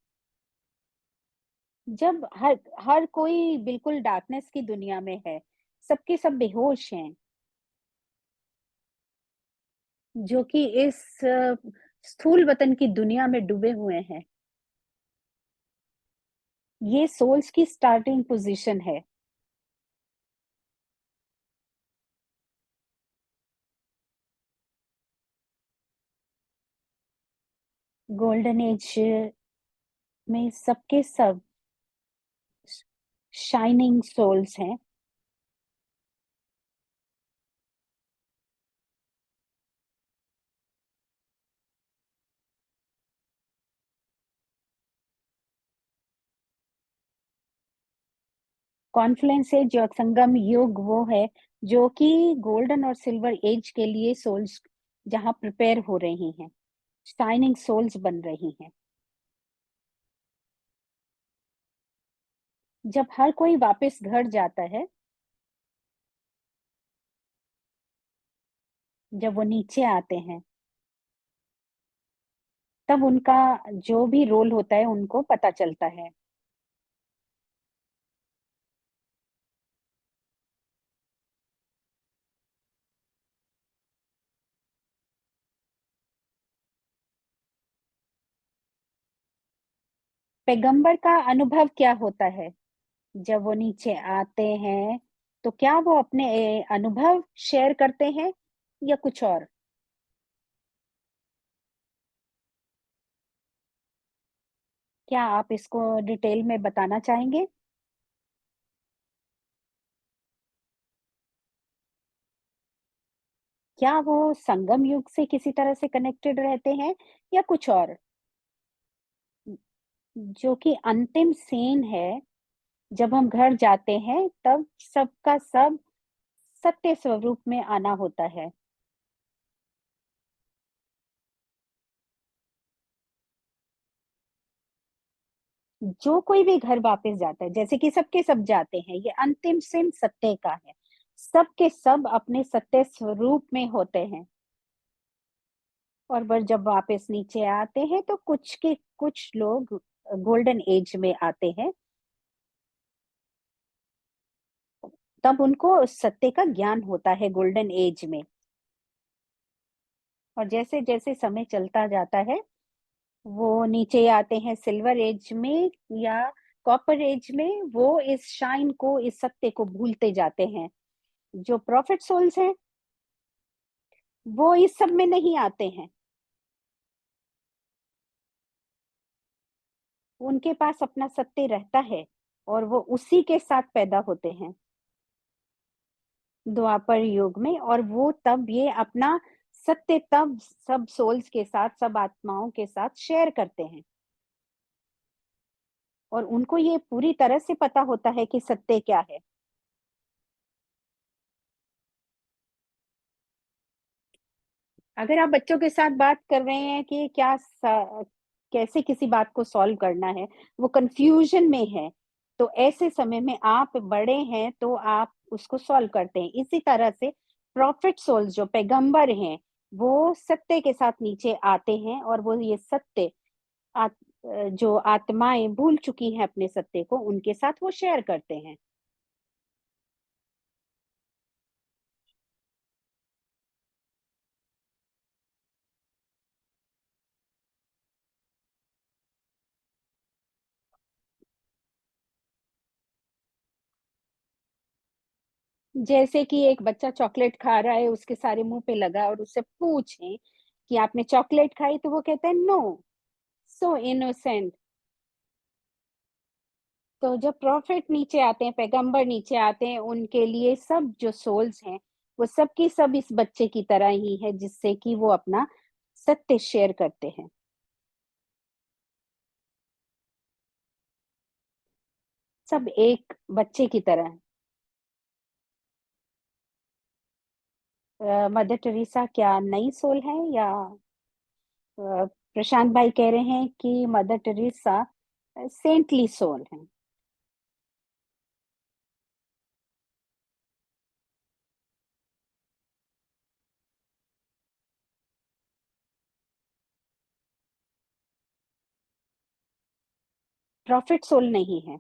जब हर हर कोई बिल्कुल डार्कनेस की दुनिया में है, सबके सब बेहोश हैं, जो कि इस स्थूल वतन की दुनिया में डूबे हुए हैं। ये सोल्स की स्टार्टिंग पोजीशन है। गोल्डन एज में सबके सब शाइनिंग सोल्स हैं। कॉन्फ्लुएंस एज या संगम युग वो है जो कि गोल्डन और सिल्वर एज के लिए सोल्स जहाँ प्रिपेयर हो रही हैं, शाइनिंग सोल्स बन रही हैं। जब हर कोई वापस घर जाता है, जब वो नीचे आते हैं, तब उनका जो भी रोल होता है उनको पता चलता है। पैगंबर का अनुभव क्या होता है? जब वो नीचे आते हैं, तो क्या वो अपने अनुभव शेयर करते हैं या कुछ और? क्या आप इसको डिटेल में बताना चाहेंगे? क्या वो संगम युग से किसी तरह से कनेक्टेड रहते हैं या कुछ और? जो कि अंतिम सीन है, जब हम घर जाते हैं, तब सबका सब सत्य स्वरूप में आना होता है। जो कोई भी घर वापस जाता है, जैसे कि सबके सब जाते हैं, ये अंतिम सिन सत्य का है। सबके सब अपने सत्य स्वरूप में होते हैं और वह जब वापस नीचे आते हैं तो कुछ लोग गोल्डन एज में आते हैं, तब उनको सत्य का ज्ञान होता है गोल्डन एज में। और जैसे-जैसे समय चलता जाता है, वो नीचे आते हैं सिल्वर एज में या कॉपर एज में, वो इस शाइन को, इस सत्य को भूलते जाते हैं। जो प्रॉफिट सोल्स हैं, वो इस सब में नहीं आते हैं। उनके पास अपना सत्य रहता है और वो उसी के साथ पैदा होते हैं द्वापर युग में, और वो तब ये अपना सत्य तब सब सोल्स के साथ, सब आत्माओं के साथ शेयर करते हैं और उनको ये पूरी तरह से पता होता है कि सत्य क्या है। अगर आप बच्चों के साथ बात कर रहे हैं कि कैसे किसी बात को सॉल्व करना है, वो कंफ्यूजन में है, तो ऐसे समय में आप बड़े हैं तो आप उसको सॉल्व करते हैं। इसी तरह से प्रॉफिट सोल्स जो पैगंबर हैं, वो सत्य के साथ नीचे आते हैं और वो ये सत्य जो आत्माएँ भूल चुकी हैं अपने सत्य को, उनके साथ वो शेयर करते हैं। जैसे कि एक बच्चा चॉकलेट खा रहा है, उसके सारे मुँह पे लगा है और उससे पूछें कि आपने चॉकलेट खाई? तो वो कहता है नो, सो इनोसेंट। तो जब प्रॉफिट नीचे आते हैं, पैगंबर नीचे आते हैं, उनके लिए सब जो सोल्स हैं, वो सब की सब इस बच्चे की तरह ही है, जिससे कि वो अपना सत्य शेयर करते हैं। सब एक बच्चे की तरह। मदर टेरेसा क्या नई सोल है या प्रशांत भाई कह रहे हैं कि मदर टेरेसा सेंटली सोल है? प्रॉफिट सोल नहीं है।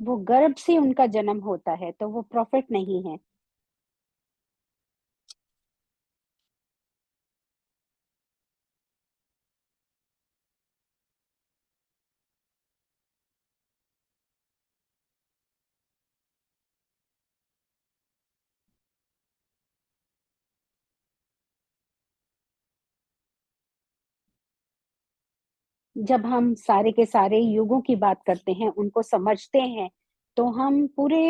वो गर्भ से उनका जन्म होता है, तो वो प्रॉफिट नहीं है। जब हम सारे के सारे युगों की बात करते हैं, उनको समझते हैं, तो हम पूरे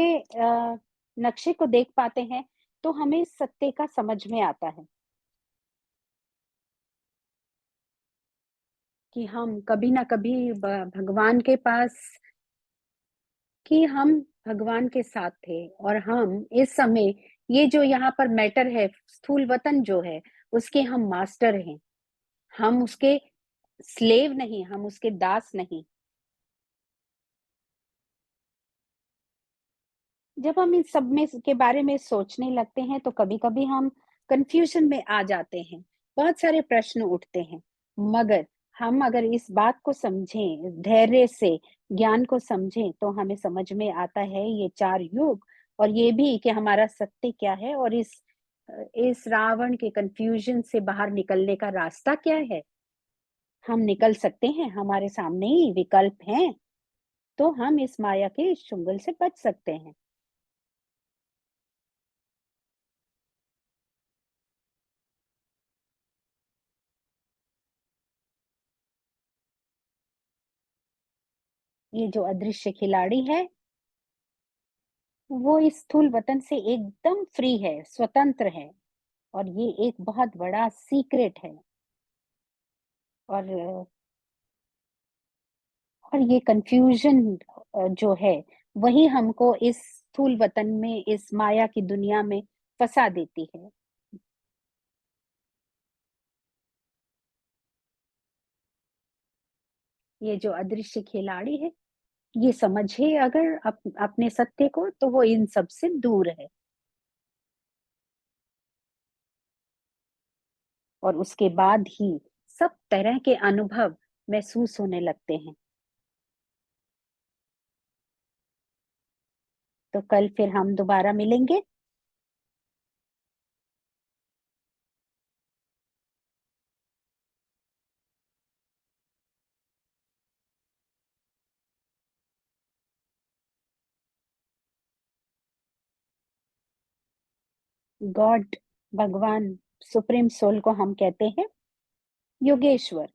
नक्शे को देख पाते हैं, तो हमें सत्य का समझ में आता है कि हम कभी ना कभी भगवान के पास, कि हम भगवान के साथ थे, और हम इस समय ये जो यहाँ पर मैटर है, स्थूल वतन जो है, उसके हम मास्टर हैं। हम उसके स्लेव नहीं, हम उसके दास नहीं। जब हम इन सब में के बारे में सोचने लगते हैं, तो कभी-कभी हम कंफ्यूजन में आ जाते हैं। बहुत सारे प्रश्न उठते हैं। मगर हम अगर इस बात को समझें, धैर्य से ज्ञान को समझें, तो हमें समझ में आता है ये 4 युग, और ये भी कि हमारा सत्य क्या है, और इस रावण के कंफ्यूजन से बाहर निकलने का रास्ता क्या है। हम निकल सकते हैं, हमारे सामने ही विकल्प हैं, तो हम इस माया के चुंगल से बच सकते हैं। ये जो अदृश्य खिलाड़ी है, वो इस स्थूल वतन से एकदम फ्री है, स्वतंत्र है, और ये एक बहुत बड़ा सीक्रेट है। और ये कंफ्यूजन जो है, वही हमको इस स्थूल वतन में, इस माया की दुनिया में फंसा देती है। ये जो अदृश्य खिलाड़ी है, ये समझे अगर अपने सत्य को, तो वो इन सब से दूर है, और उसके बाद ही सब तरह के अनुभव महसूस होने लगते हैं। तो कल फिर हम दोबारा मिलेंगे। गॉड, भगवान, सुप्रीम सोल को हम कहते हैं योगेश्वर।